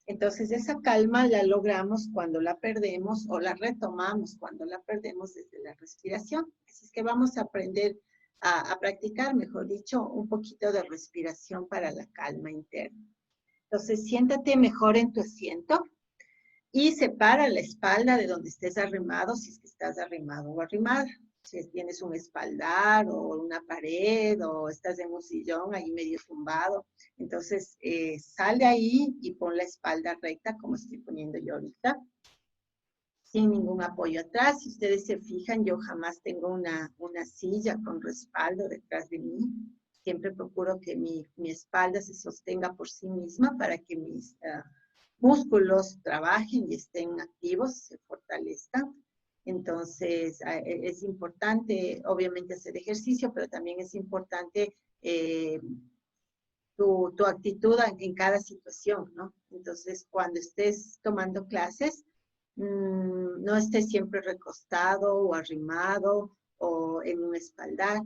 Entonces, esa calma la logramos cuando la perdemos o la retomamos cuando la perdemos desde la respiración. Así es que vamos a aprender a practicar, mejor dicho, un poquito de respiración para la calma interna. Entonces, siéntate mejor en tu asiento y separa la espalda de donde estés arrimado, si es que estás arrimado o arrimada. Si tienes un espaldar o una pared o estás en un sillón ahí medio tumbado, entonces sal de ahí y pon la espalda recta como estoy poniendo yo ahorita, sin ningún apoyo atrás. Si ustedes se fijan, yo jamás tengo una silla con respaldo detrás de mí. Siempre procuro que mi espalda se sostenga por sí misma para que mis músculos trabajen y estén activos, se fortalezcan. Entonces, es importante, obviamente, hacer ejercicio, pero también es importante tu actitud en cada situación, ¿no? Entonces, cuando estés tomando clases, no estés siempre recostado o arrimado o en un espaldar.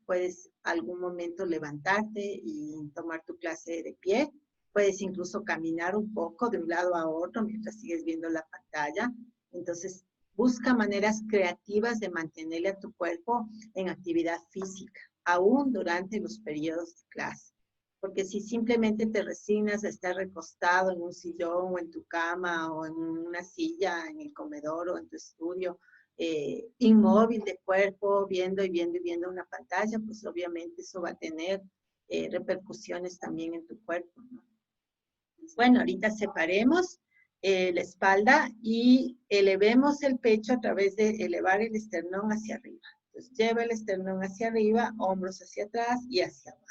Puedes algún momento levantarte y tomar tu clase de pie. Puedes incluso caminar un poco de un lado a otro mientras sigues viendo la pantalla. Entonces, Busca maneras creativas de mantenerle a tu cuerpo en actividad física, aún durante los periodos de clase. Porque si simplemente te resignas a estar recostado en un sillón o en tu cama o en una silla, en el comedor o en tu estudio, inmóvil de cuerpo, viendo y viendo y viendo una pantalla, pues obviamente eso va a tener repercusiones también en tu cuerpo, ¿no? Bueno, ahorita separemos la espalda y elevemos el pecho a través de elevar el esternón hacia arriba. Entonces, lleva el esternón hacia arriba, hombros hacia atrás y hacia abajo.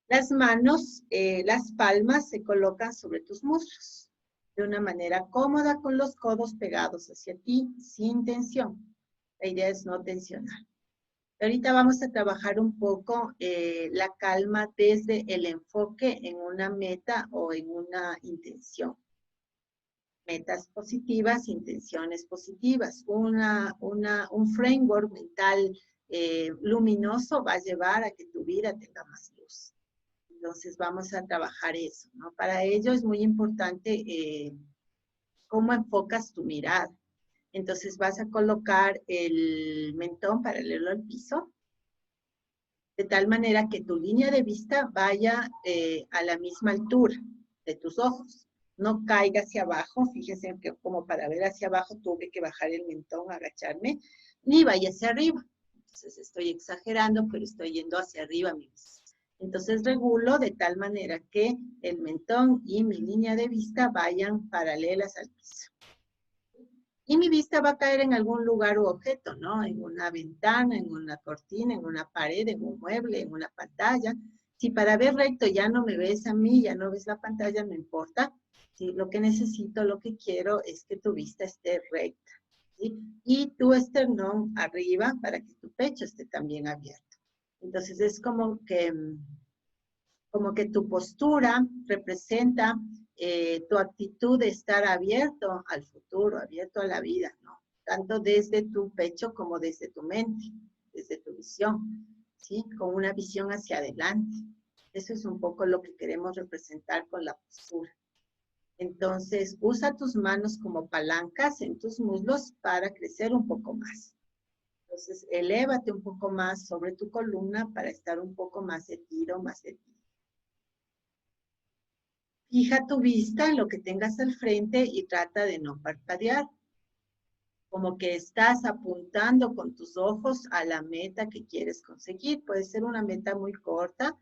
Las manos, las palmas se colocan sobre tus muslos de una manera cómoda con los codos pegados hacia ti sin tensión. La idea es no tensionar. Ahorita vamos a trabajar un poco la calma desde el enfoque en una meta o en una intención. Metas positivas, intenciones positivas. Un framework mental luminoso va a llevar a que tu vida tenga más luz. Entonces vamos a trabajar eso, ¿no? Para ello es muy importante cómo enfocas tu mirada. Entonces vas a colocar el mentón paralelo al piso, de tal manera que tu línea de vista vaya a la misma altura de tus ojos. No caiga hacia abajo, fíjense que como para ver hacia abajo tuve que bajar el mentón, agacharme, ni vaya hacia arriba. Entonces estoy exagerando, pero estoy yendo hacia arriba mi vista. Entonces regulo de tal manera que el mentón y mi línea de vista vayan paralelas al piso. Y mi vista va a caer en algún lugar u objeto, ¿no? En una ventana, en una cortina, en una pared, en un mueble, en una pantalla. Si para ver recto ya no me ves a mí, ya no ves la pantalla, no importa. ¿Sí? Lo que necesito, lo que quiero es que tu vista esté recta, ¿sí? Y tu esternón arriba para que tu pecho esté también abierto. Entonces es como que tu postura representa tu actitud de estar abierto al futuro, abierto a la vida, ¿no? Tanto desde tu pecho como desde tu mente, desde tu visión, ¿sí? Con una visión hacia adelante. Eso es un poco lo que queremos representar con la postura. Entonces, usa tus manos como palancas en tus muslos para crecer un poco más. Entonces, elévate un poco más sobre tu columna para estar un poco más erguido, más erguido. Fija tu vista en lo que tengas al frente y trata de no parpadear. Como que estás apuntando con tus ojos a la meta que quieres conseguir. Puede ser una meta muy corta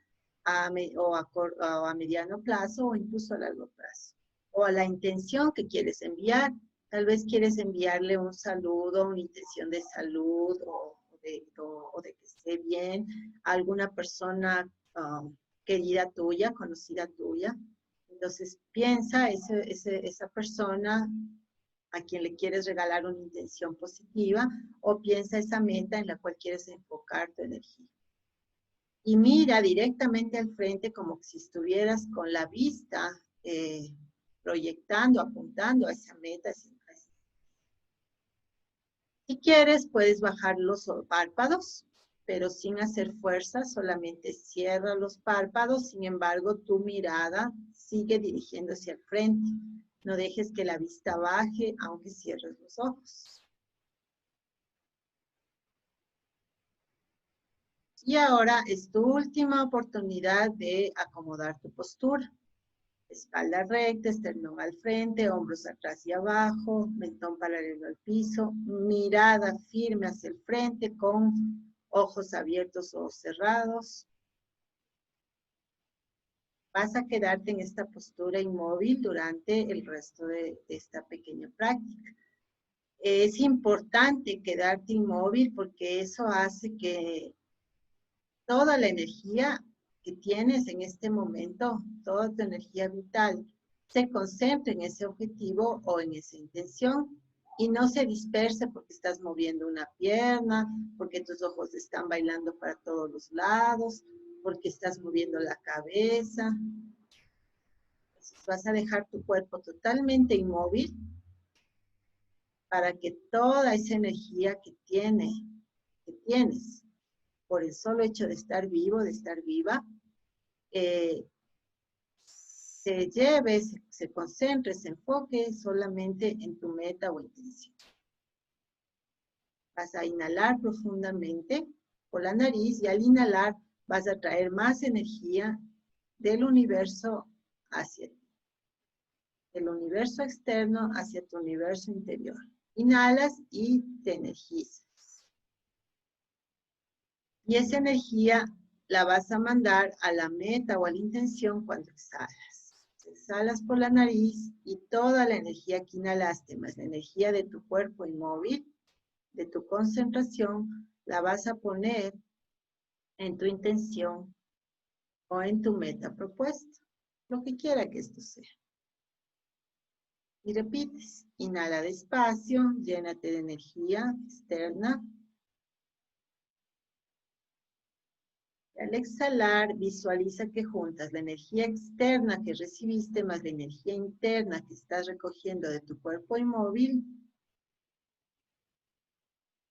o a mediano plazo o incluso a largo plazo. O a la intención que quieres enviar. Tal vez quieres enviarle un saludo, una intención de salud o de que esté bien a alguna persona querida tuya, conocida tuya. Entonces piensa esa persona a quien le quieres regalar una intención positiva o piensa esa meta en la cual quieres enfocar tu energía. Y mira directamente al frente como si estuvieras con la vista proyectando, apuntando a esa meta. Si quieres, puedes bajar los párpados, pero sin hacer fuerza, solamente cierra los párpados, sin embargo, tu mirada sigue dirigiéndose al frente. No dejes que la vista baje, aunque cierres los ojos. Y ahora es tu última oportunidad de acomodar tu postura. Espalda recta, esternón al frente, hombros atrás y abajo, mentón paralelo al piso, mirada firme hacia el frente con ojos abiertos o cerrados. Vas a quedarte en esta postura inmóvil durante el resto de esta pequeña práctica. Es importante quedarte inmóvil porque eso hace que toda la energía que tienes en este momento, toda tu energía vital, se concentre en ese objetivo o en esa intención y no se disperse porque estás moviendo una pierna, porque tus ojos están bailando para todos los lados, porque estás moviendo la cabeza. Entonces vas a dejar tu cuerpo totalmente inmóvil para que toda esa energía que tienes, por el solo hecho de estar vivo, de estar viva, se lleve, se concentre, se enfoque solamente en tu meta o intención. Vas a inhalar profundamente por la nariz y al inhalar vas a traer más energía del universo hacia ti. Del universo externo hacia tu universo interior. Inhalas y te energizas. Y esa energía la vas a mandar a la meta o a la intención cuando exhalas. Exhalas por la nariz y toda la energía que inhalaste, más la energía de tu cuerpo inmóvil, de tu concentración, la vas a poner en tu intención o en tu meta propuesta, lo que quiera que esto sea. Y repites, inhala despacio, llénate de energía externa. Y al exhalar, visualiza que juntas la energía externa que recibiste más la energía interna que estás recogiendo de tu cuerpo inmóvil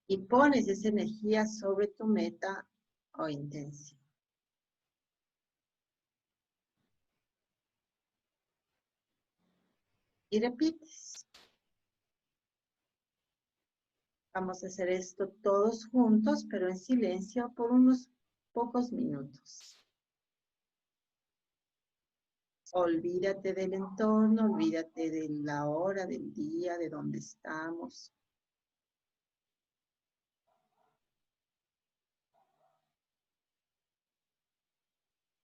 y pones esa energía sobre tu meta o intención. Y repites. Vamos a hacer esto todos juntos, pero en silencio por unos pocos minutos. Olvídate del entorno, olvídate de la hora, del día, de dónde estamos.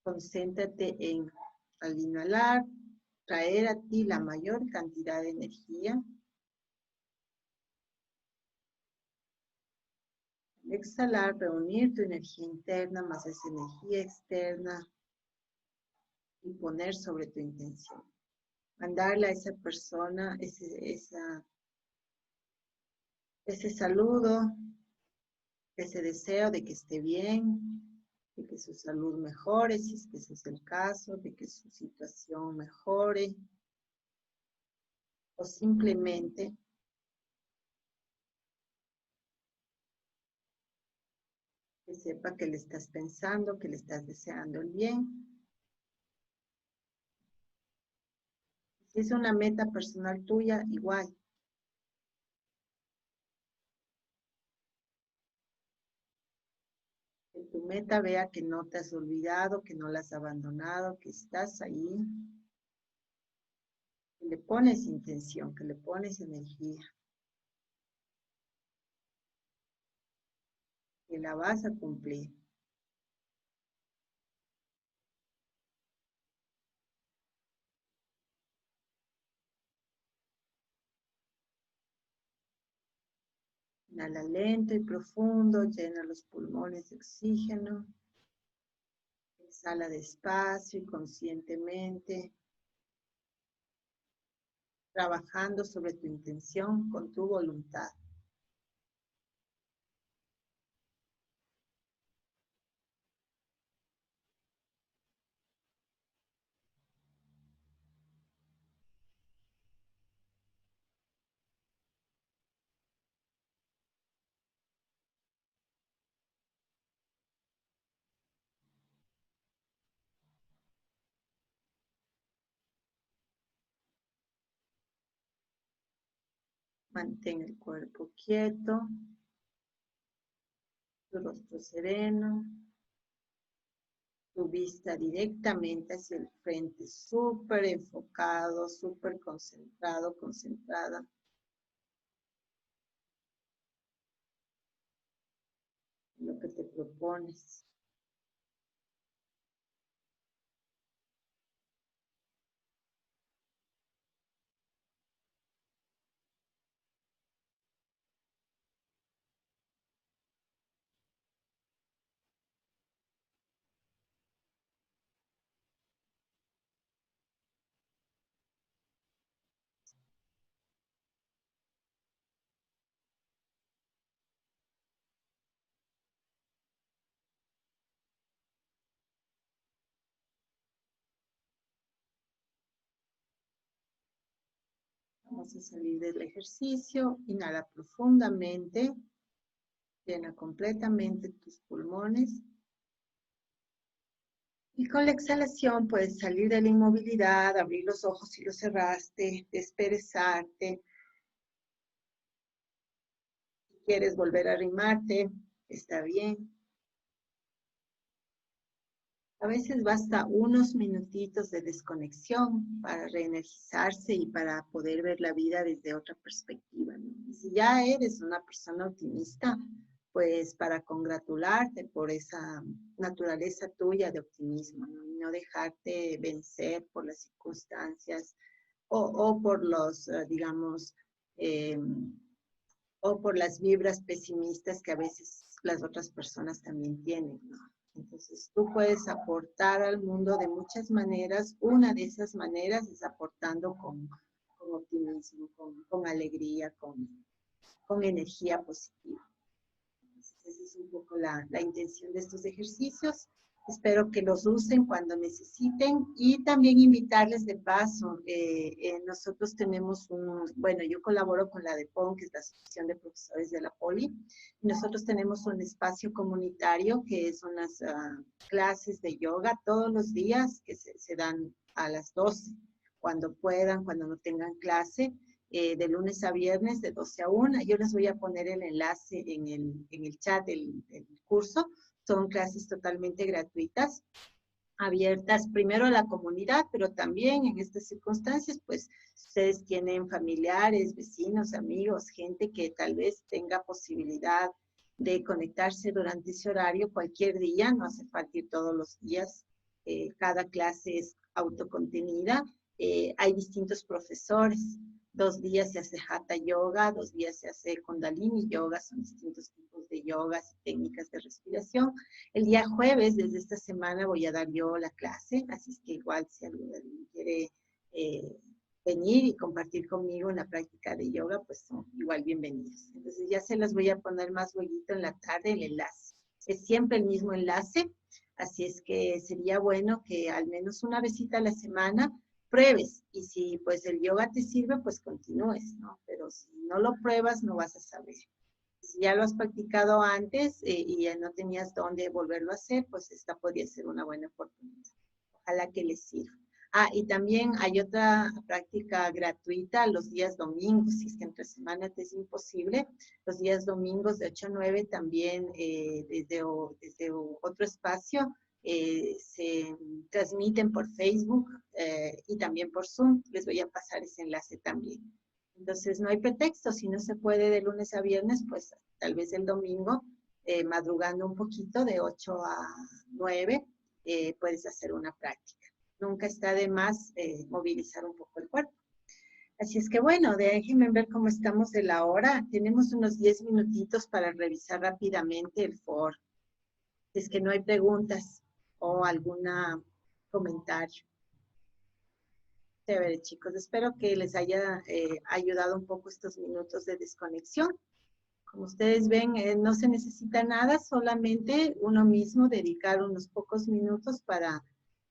Concéntrate en, al inhalar, traer a ti la mayor cantidad de energía. Al exhalar, reunir tu energía interna más esa energía externa y poner sobre tu intención. Mandarle a esa persona ese saludo, ese deseo de que esté bien, de que su salud mejore, si es que ese es el caso, de que su situación mejore, o simplemente que sepa que le estás pensando, que le estás deseando el bien. Si es una meta personal tuya, igual. Que tu meta vea que no te has olvidado, que no la has abandonado, que estás ahí. Que le pones intención, que le pones energía. Que la vas a cumplir. Inhala lento y profundo, llena los pulmones de oxígeno. Exhala despacio y conscientemente, trabajando sobre tu intención con tu voluntad. Mantén el cuerpo quieto, tu rostro sereno, tu vista directamente hacia el frente, súper enfocado, súper concentrado, concentrada. En lo que te propones. Vamos a salir del ejercicio. Inhala profundamente. Llena completamente tus pulmones. Y con la exhalación puedes salir de la inmovilidad, abrir los ojos si los cerraste, desperezarte. Si quieres volver a arrimarte, está bien. A veces basta unos minutitos de desconexión para reenergizarse y para poder ver la vida desde otra perspectiva, ¿no? Y si ya eres una persona optimista, pues para congratularte por esa naturaleza tuya de optimismo, ¿no? Y no dejarte vencer por las circunstancias o por los, digamos, eh, o por las vibras pesimistas que a veces las otras personas también tienen, ¿no? Entonces, tú puedes aportar al mundo de muchas maneras. Una de esas maneras es aportando con optimismo, con alegría, con energía positiva. Entonces, esa es un poco la intención de estos ejercicios. Espero que los usen cuando necesiten y también invitarles de paso. Nosotros tenemos bueno, yo colaboro con la DEPON, que es la Asociación de Profesores de la Poli, y nosotros tenemos un espacio comunitario que es unas clases de yoga todos los días que se dan a las 12, cuando puedan, cuando no tengan clase. De lunes a viernes de 12 a 1. Yo les voy a poner el enlace en el chat del curso. Son clases totalmente gratuitas, abiertas primero a la comunidad, pero también en estas circunstancias, pues ustedes tienen familiares, vecinos, amigos, gente que tal vez tenga posibilidad de conectarse durante ese horario cualquier día, no hace falta ir todos los días. Cada clase es autocontenida. Hay distintos profesores. 2 días se hace Hatha Yoga, 2 días se hace Kundalini Yoga, son distintos tipos de yogas y técnicas de respiración. El día jueves, desde esta semana, voy a dar yo la clase, así es que igual si alguien quiere venir y compartir conmigo una práctica de yoga, pues son igual bienvenidos. Entonces ya se las voy a poner más luego en la tarde el enlace. Es siempre el mismo enlace, así es que sería bueno que al menos una visita a la semana pruebes, y si pues el yoga te sirve, pues continúes, ¿no? Pero si no lo pruebas, no vas a saber. Si ya lo has practicado antes y ya no tenías dónde volverlo a hacer, pues esta podría ser una buena oportunidad. Ojalá que les sirva. Ah, y también hay otra práctica gratuita los días domingos, si es que entre semana te es imposible. Los días domingos de 8 a 9 también desde otro espacio se transmiten por Facebook y también por Zoom. Les voy a pasar ese enlace también. Entonces no hay pretexto, si no se puede de lunes a viernes, pues tal vez el domingo, madrugando un poquito de 8 a 9, puedes hacer una práctica. Nunca está de más movilizar un poco el cuerpo. Así es que bueno, déjenme ver cómo estamos de la hora. Tenemos unos 10 minutitos para revisar rápidamente el foro. Si es que no hay preguntas o algún comentario. Chévere, chicos. Espero que les haya ayudado un poco estos minutos de desconexión. Como ustedes ven, no se necesita nada, solamente uno mismo dedicar unos pocos minutos para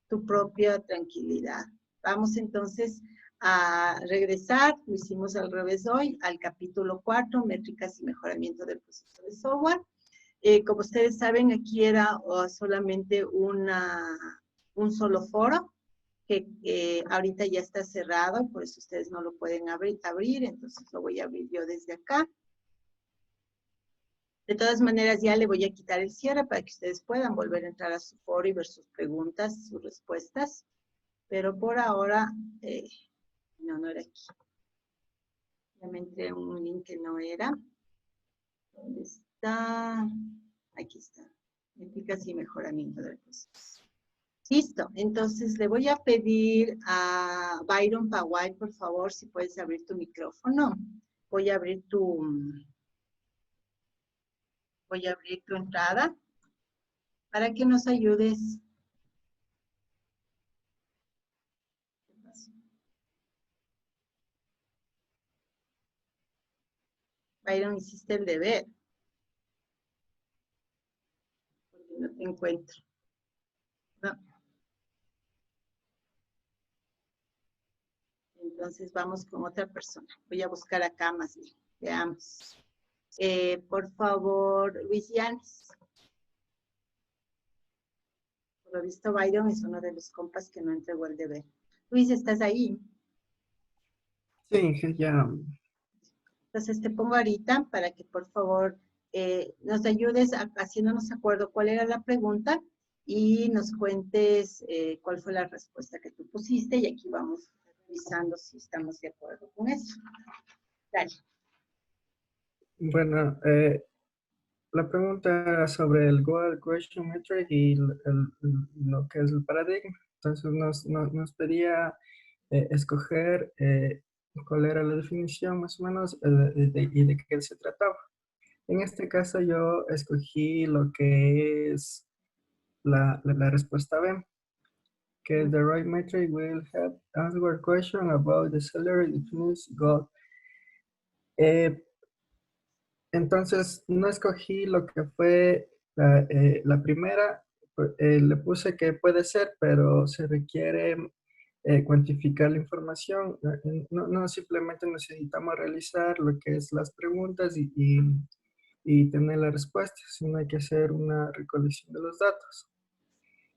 tu propia tranquilidad. Vamos entonces a regresar, lo hicimos al revés hoy, al capítulo 4, métricas y mejoramiento del proceso de software. Como ustedes saben, aquí era solamente un solo foro, que ahorita ya está cerrado, por eso ustedes no lo pueden abrir, entonces lo voy a abrir yo desde acá. De todas maneras, ya le voy a quitar el cierre para que ustedes puedan volver a entrar a su foro y ver sus preguntas, sus respuestas. Pero por ahora, no era aquí. Ya me entré en un link que no era. ¿Dónde está? Aquí está. Métricas y mejoramiento del proceso. Listo. Entonces, le voy a pedir a Byron Pawai, por favor, si puedes abrir tu micrófono. Voy a abrir tu entrada para que nos ayudes. Byron, hiciste el deber. Porque no te encuentro. No. Entonces vamos con otra persona. Voy a buscar acá más bien. Veamos. Por favor, Luis Llanes. Por lo visto, Byron es uno de los compas que no entregó el deber. Luis, ¿estás ahí? Sí, ya. Entonces te pongo ahorita para que por favor nos ayudes haciéndonos acuerdo cuál era la pregunta y nos cuentes cuál fue la respuesta que tú pusiste y aquí vamos revisando si estamos de acuerdo con eso. Dale. Bueno, la pregunta era sobre el Goal Question Metric y lo que es el paradigma. Entonces nos pedía escoger cuál era la definición más o menos y de qué se trataba. En este caso yo escogí lo que es la respuesta B, que the right metric will help answer a question about the salary defines goal. Entonces no escogí lo que fue la primera, le puse que puede ser, pero se requiere cuantificar la información. No simplemente necesitamos realizar lo que es las preguntas y tener la respuesta, sino hay que hacer una recolección de los datos.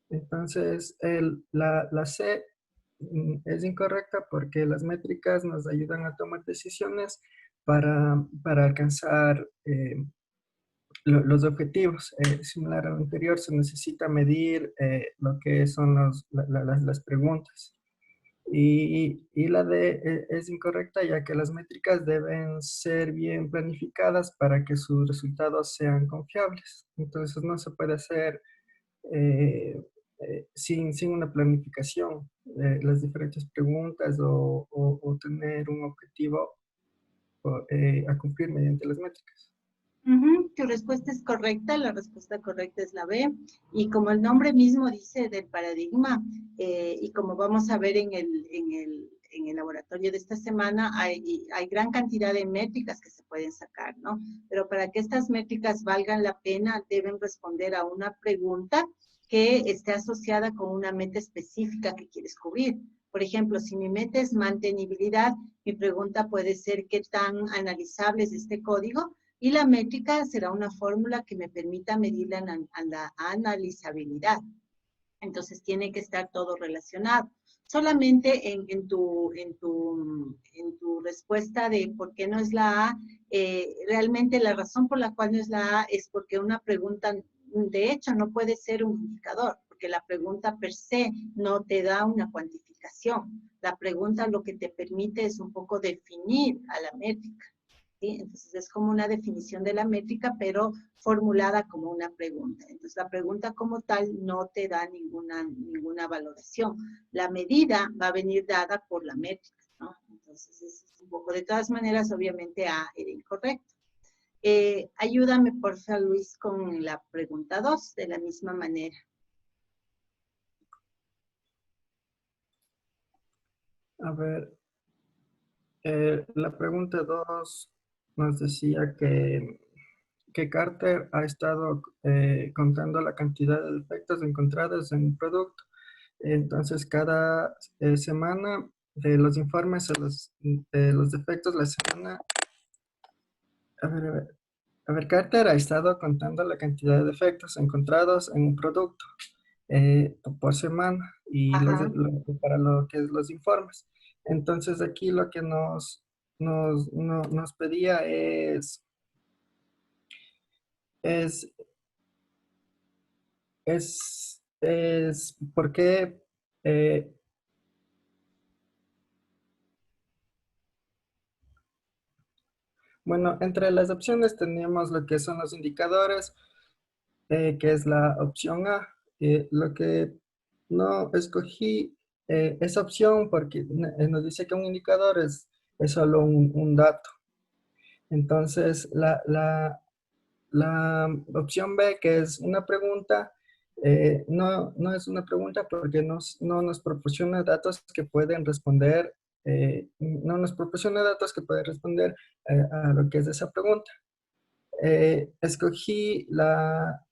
Entonces, la C es incorrecta porque las métricas nos ayudan a tomar decisiones para alcanzar los objetivos. Similar al anterior, se necesita medir lo que son las preguntas. Y la D es incorrecta, ya que las métricas deben ser bien planificadas para que sus resultados sean confiables. Entonces no se puede hacer sin una planificación las diferentes preguntas o tener un objetivo a cumplir mediante las métricas. Tu respuesta es correcta, la respuesta correcta es la B. Y como el nombre mismo dice del paradigma, y como vamos a ver en el laboratorio de esta semana, hay gran cantidad de métricas que se pueden sacar, ¿no? Pero para que estas métricas valgan la pena, deben responder a una pregunta que esté asociada con una meta específica que quieres cubrir. Por ejemplo, si mi meta es mantenibilidad, mi pregunta puede ser qué tan analizable es este código, y la métrica será una fórmula que me permita medir la analizabilidad. Entonces tiene que estar todo relacionado. Solamente en tu respuesta de por qué no es la A, realmente la razón por la cual no es la A es porque una pregunta, de hecho, no puede ser un indicador, porque la pregunta per se no te da una cuantificación. La pregunta lo que te permite es un poco definir a la métrica. ¿Sí? Entonces es como una definición de la métrica, pero formulada como una pregunta. Entonces la pregunta como tal no te da ninguna valoración. La medida va a venir dada por la métrica, ¿no? Entonces es un poco, de todas maneras, obviamente A era incorrecto. Ayúdame, por favor, Luis, con la pregunta 2, de la misma manera. A ver, la pregunta 2 nos decía que Carter ha estado contando la cantidad de defectos encontrados en un producto. Entonces, cada semana de los informes de los defectos, la semana... A ver, Carter ha estado contando la cantidad de defectos encontrados en un producto por semana y para lo que es los informes. Entonces, aquí lo que nos pedía es por qué bueno, entre las opciones teníamos lo que son los indicadores, que es la opción A. Lo que no escogí esa opción porque nos dice que un indicador es solo un dato. Entonces, la opción B, que es una pregunta, no es una pregunta porque no nos proporciona datos que pueden responder, no nos proporciona datos que pueden responder a lo que es esa pregunta. Escogí la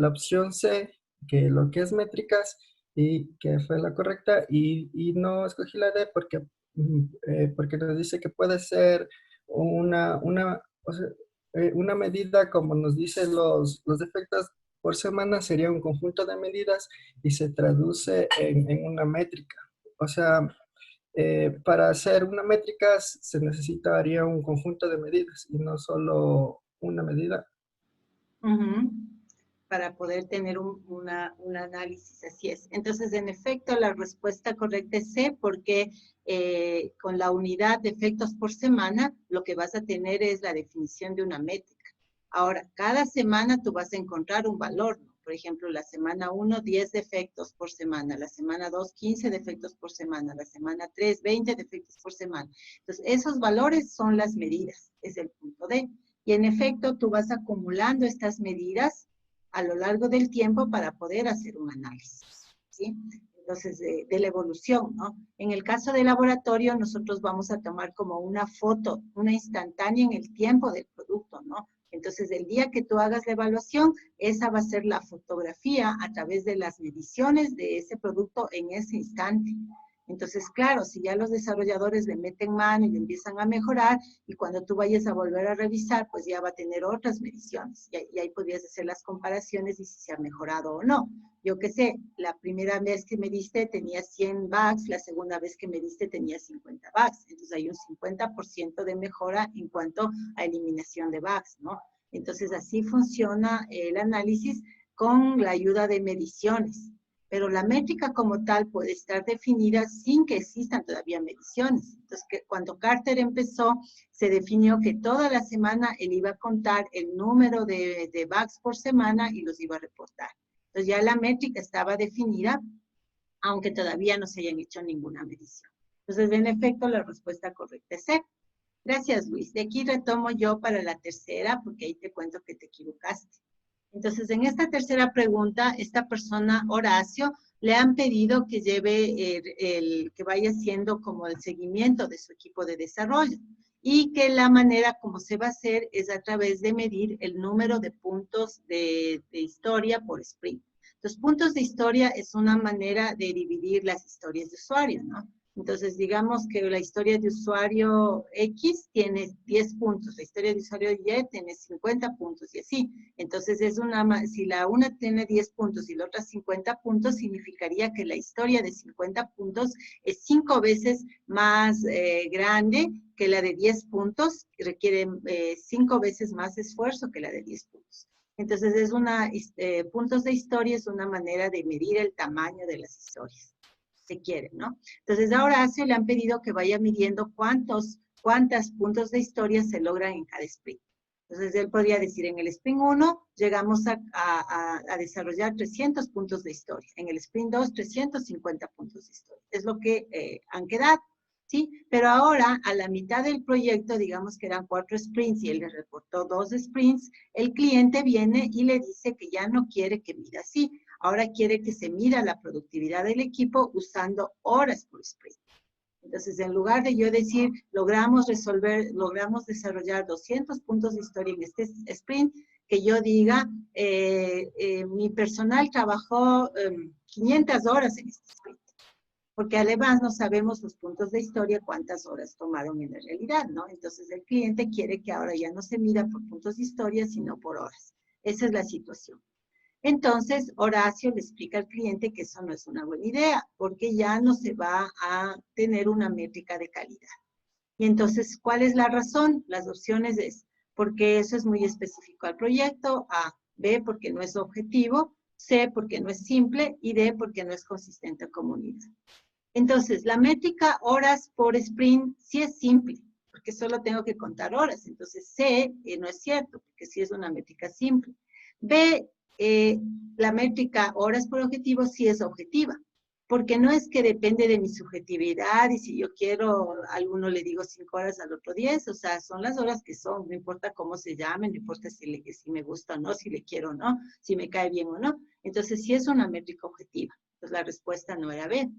opción C, que lo que es métricas, y que fue la correcta, y no escogí la D porque nos dice que puede ser o sea, una medida, como nos dicen los defectos, por semana sería un conjunto de medidas y se traduce en una métrica. O sea, para hacer una métrica se necesitaría un conjunto de medidas y no solo una medida. Ujú. Para poder tener un análisis, así es. Entonces, en efecto, la respuesta correcta es C, porque con la unidad de efectos por semana, lo que vas a tener es la definición de una métrica. Ahora, cada semana tú vas a encontrar un valor, ¿no? Por ejemplo, la semana 1, 10 defectos por semana, la semana 2, 15 defectos por semana, la semana 3, 20 defectos por semana. Entonces, esos valores son las medidas, es el punto D. Y en efecto, tú vas acumulando estas medidas a lo largo del tiempo para poder hacer un análisis, ¿sí? Entonces, de la evolución, ¿no? En el caso del laboratorio, nosotros vamos a tomar como una foto, una instantánea en el tiempo del producto, ¿no? Entonces, el día que tú hagas la evaluación, esa va a ser la fotografía a través de las mediciones de ese producto en ese instante. Entonces, claro, si ya los desarrolladores le meten mano y le empiezan a mejorar, y cuando tú vayas a volver a revisar, pues ya va a tener otras mediciones. Y ahí podrías hacer las comparaciones y si se ha mejorado o no. Yo qué sé, la primera vez que me diste tenía 100 bugs, la segunda vez que me diste tenía 50 bugs. Entonces hay un 50% de mejora en cuanto a eliminación de bugs, ¿no? Entonces así funciona el análisis con la ayuda de mediciones. Pero la métrica como tal puede estar definida sin que existan todavía mediciones. Entonces, cuando Carter empezó, se definió que toda la semana él iba a contar el número de bugs por semana y los iba a reportar. Entonces, ya la métrica estaba definida, aunque todavía no se hayan hecho ninguna medición. Entonces, en efecto, la respuesta correcta es C. Gracias, Luis. De aquí retomo yo para la tercera, porque ahí te cuento que te equivocaste. Entonces, en esta tercera pregunta, esta persona, Horacio, le han pedido que lleve que vaya haciendo como el seguimiento de su equipo de desarrollo y que la manera como se va a hacer es a través de medir el número de puntos de historia por sprint. Los puntos de historia es una manera de dividir las historias de usuario, ¿no? Entonces, digamos que la historia de usuario X tiene 10 puntos, la historia de usuario Y tiene 50 puntos y así. Entonces, si la una tiene 10 puntos y la otra 50 puntos, significaría que la historia de 50 puntos es 5 veces más grande que la de 10 puntos, y requiere 5 veces más esfuerzo que la de 10 puntos. Entonces, puntos de historia es una manera de medir el tamaño de las historias. Se quiere, ¿no? Entonces, a Horacio le han pedido que vaya midiendo cuántos puntos de historia se logran en cada sprint. Entonces, él podría decir, en el sprint 1 llegamos a desarrollar 300 puntos de historia. En el sprint 2, 350 puntos de historia. Es lo que han quedado, ¿sí? Pero ahora, a la mitad del proyecto, digamos que eran 4 sprints y él le reportó 2 sprints, el cliente viene y le dice que ya no quiere que mida así. Ahora quiere que se mida la productividad del equipo usando horas por sprint. Entonces, en lugar de yo decir, logramos desarrollar 200 puntos de historia en este sprint, que yo diga, mi personal trabajó 500 horas en este sprint. Porque además no sabemos los puntos de historia cuántas horas tomaron en la realidad, ¿no? Entonces, el cliente quiere que ahora ya no se mida por puntos de historia, sino por horas. Esa es la situación. Entonces, Horacio le explica al cliente que eso no es una buena idea, porque ya no se va a tener una métrica de calidad. Y entonces, ¿cuál es la razón? Las opciones es, porque eso es muy específico al proyecto, A, B, porque no es objetivo, C, porque no es simple, y D, porque no es consistente con comunidad. Entonces, la métrica horas por sprint sí es simple, porque solo tengo que contar horas. Entonces, C, no es cierto, porque sí es una métrica simple. B, la métrica horas por objetivo sí es objetiva, porque no es que depende de mi subjetividad y si yo quiero, a alguno le digo 5 horas, al otro 10, o sea, son las horas que son, no importa cómo se llamen, no importa si me gusta o no, si le quiero o no, si me cae bien o no. Entonces, sí es una métrica objetiva. Entonces, la respuesta no era B.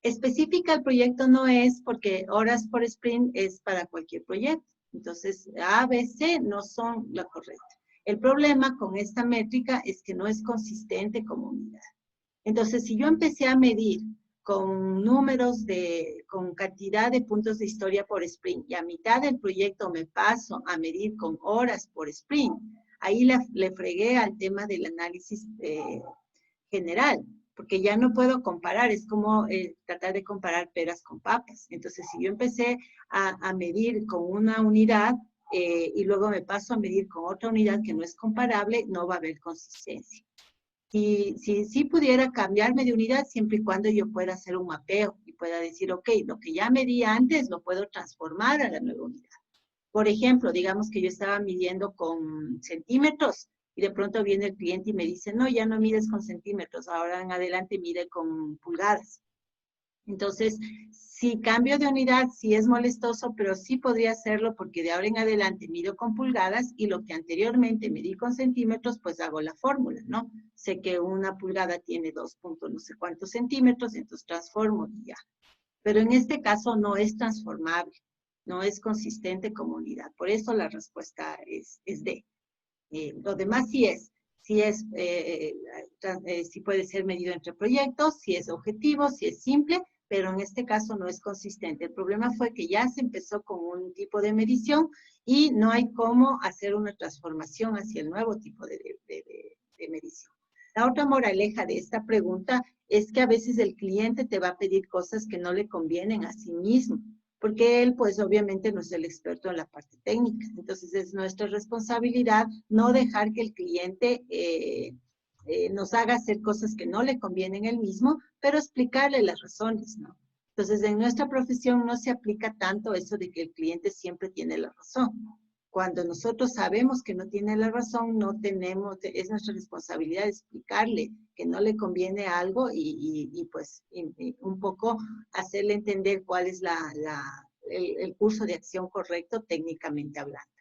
Específica al proyecto no es, porque horas por sprint es para cualquier proyecto. Entonces, A, B, C no son la correcta. El problema con esta métrica es que no es consistente como unidad. Entonces, si yo empecé a medir con con cantidad de puntos de historia por sprint y a mitad del proyecto me paso a medir con horas por sprint, ahí le fregué al tema del análisis general, porque ya no puedo comparar, es como tratar de comparar peras con papas. Entonces, si yo empecé a medir con una unidad y luego me paso a medir con otra unidad que no es comparable, no va a haber consistencia. Y si pudiera cambiarme de unidad siempre y cuando yo pueda hacer un mapeo y pueda decir, ok, lo que ya medí antes lo puedo transformar a la nueva unidad. Por ejemplo, digamos que yo estaba midiendo con centímetros y de pronto viene el cliente y me dice, no, ya no mides con centímetros, ahora en adelante mide con pulgadas. Entonces, si cambio de unidad, sí es molestoso, pero sí podría hacerlo porque de ahora en adelante mido con pulgadas y lo que anteriormente medí con centímetros, pues hago la fórmula, ¿no? Sé que una pulgada tiene 2 puntos no sé cuántos centímetros, entonces transformo y ya. Pero en este caso no es transformable, no es consistente como unidad. Por eso la respuesta es D. Lo demás sí puede ser medido entre proyectos, si es objetivo, si es simple, pero en este caso no es consistente. El problema fue que ya se empezó con un tipo de medición y no hay cómo hacer una transformación hacia el nuevo tipo de medición. La otra moraleja de esta pregunta es que a veces el cliente te va a pedir cosas que no le convienen a sí mismo, porque él, pues, obviamente no es el experto en la parte técnica. Entonces, es nuestra responsabilidad no dejar que el cliente nos haga hacer cosas que no le convienen a él mismo, pero explicarle las razones, ¿no? Entonces, en nuestra profesión no se aplica tanto eso de que el cliente siempre tiene la razón. Cuando nosotros sabemos que no tiene la razón, no tenemos, es nuestra responsabilidad explicarle que no le conviene algo y un poco hacerle entender cuál es el curso de acción correcto técnicamente hablando.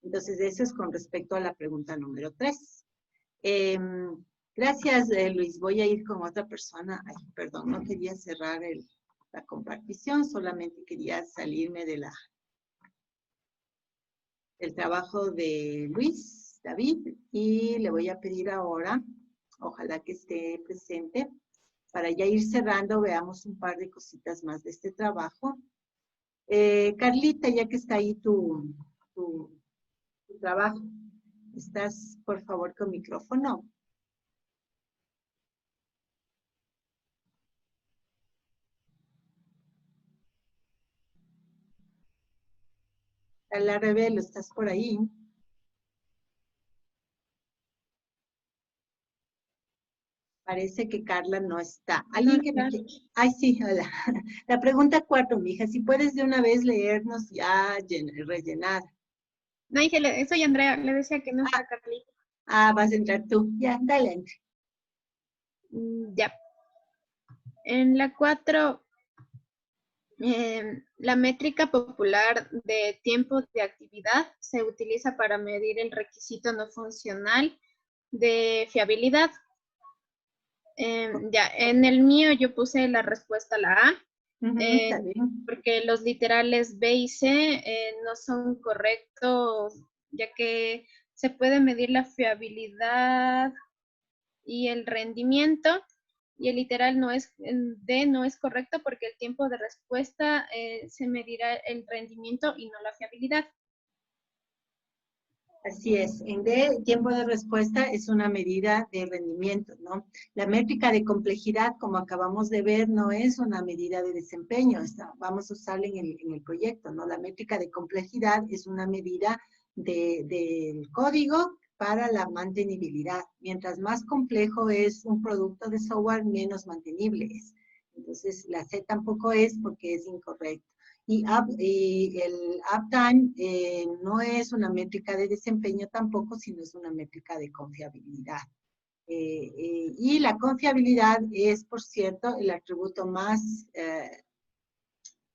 Entonces, eso es con respecto a la pregunta número 3. Gracias, Luis. Voy a ir con otra persona. Ay, perdón, no quería cerrar la compartición, solamente quería salirme del trabajo de Luis, David, y le voy a pedir ahora, ojalá que esté presente, para ya ir cerrando, veamos un par de cositas más de este trabajo. Carlita, ya que está ahí tu trabajo, ¿estás, por favor, con micrófono? La Revelo, ¿estás por ahí? Parece que Carla no está. ¿Alguien que me quiere? Ay, sí, hola. La pregunta 4, mija, si puedes de una vez leernos ya rellenada. No, dije, soy Andrea, le decía que no está Carlita. Vas a entrar tú. Ya, dale, entre. Ya. En la 4, la métrica popular de tiempo de actividad se utiliza para medir el requisito no funcional de fiabilidad. Ya, en el mío yo puse la respuesta la A, Está bien. porque los literales B y C no son correctos, ya que se puede medir la fiabilidad y el rendimiento, y el literal D no es correcto porque el tiempo de respuesta se medirá el rendimiento y no la fiabilidad. Así es. En D, tiempo de respuesta es una medida de rendimiento, ¿no? La métrica de complejidad, como acabamos de ver, no es una medida de desempeño. Vamos a usarla en el proyecto, ¿no? La métrica de complejidad es una medida del código para la mantenibilidad. Mientras más complejo es un producto de software, menos mantenible es. Entonces, la C tampoco es porque es incorrecto. Y el uptime no es una métrica de desempeño tampoco, sino es una métrica de confiabilidad. Y la confiabilidad es, por cierto, el atributo más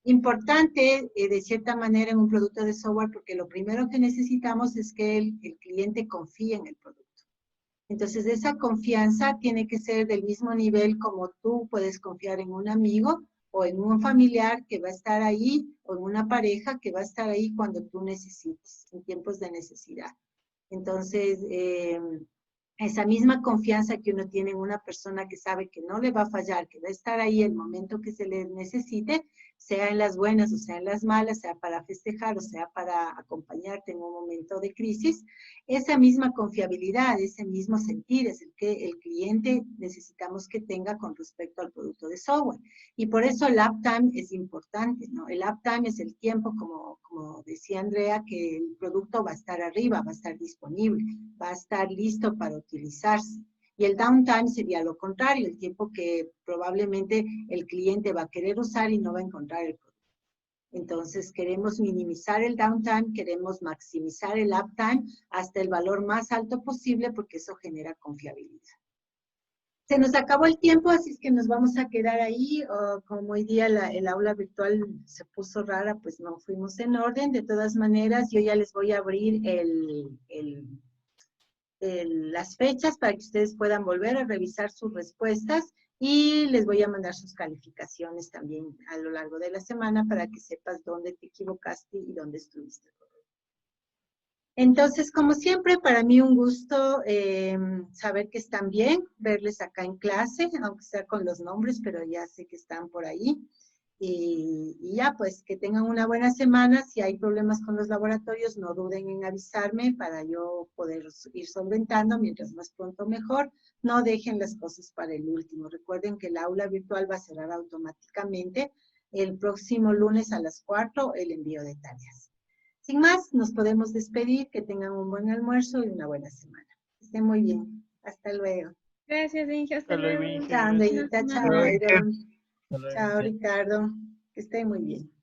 importante, de cierta manera, en un producto de software, porque lo primero que necesitamos es que el cliente confíe en el producto. Entonces, esa confianza tiene que ser del mismo nivel como tú puedes confiar en un amigo o en un familiar que va a estar ahí, o en una pareja que va a estar ahí cuando tú necesites, en tiempos de necesidad. Entonces, esa misma confianza que uno tiene en una persona que sabe que no le va a fallar, que va a estar ahí el momento que se le necesite, sea en las buenas o sea en las malas, sea para festejar o sea para acompañarte en un momento de crisis, esa misma confiabilidad, ese mismo sentir es el que el cliente necesitamos que tenga con respecto al producto de software. Y por eso el uptime es importante, ¿no? El uptime es el tiempo, como decía Andrea, que el producto va a estar arriba, va a estar disponible, va a estar listo para utilizarse. Y el downtime sería lo contrario, el tiempo que probablemente el cliente va a querer usar y no va a encontrar el producto. Entonces, queremos minimizar el downtime, queremos maximizar el uptime hasta el valor más alto posible porque eso genera confiabilidad. Se nos acabó el tiempo, así es que nos vamos a quedar ahí. Como hoy día el aula virtual se puso rara, pues no fuimos en orden. De todas maneras, yo ya les voy a abrir las fechas para que ustedes puedan volver a revisar sus respuestas y les voy a mandar sus calificaciones también a lo largo de la semana para que sepas dónde te equivocaste y dónde estuviste. Entonces, como siempre, para mí un gusto saber que están bien, verles acá en clase, aunque sea con los nombres, pero ya sé que están por ahí. Y ya, pues, que tengan una buena semana. Si hay problemas con los laboratorios, no duden en avisarme para yo poder ir solventando, mientras más pronto mejor. No dejen las cosas para el último. Recuerden que el aula virtual va a cerrar automáticamente el próximo lunes a las 4 el envío de tareas. Sin más, nos podemos despedir. Que tengan un buen almuerzo y una buena semana. Que estén muy bien. Hasta luego. Gracias, Inge. Hasta luego. Chao, Andreita. Chao, luego, Inge. Iron. Hasta luego, Chao, Inge. Ricardo. Que estén muy bien.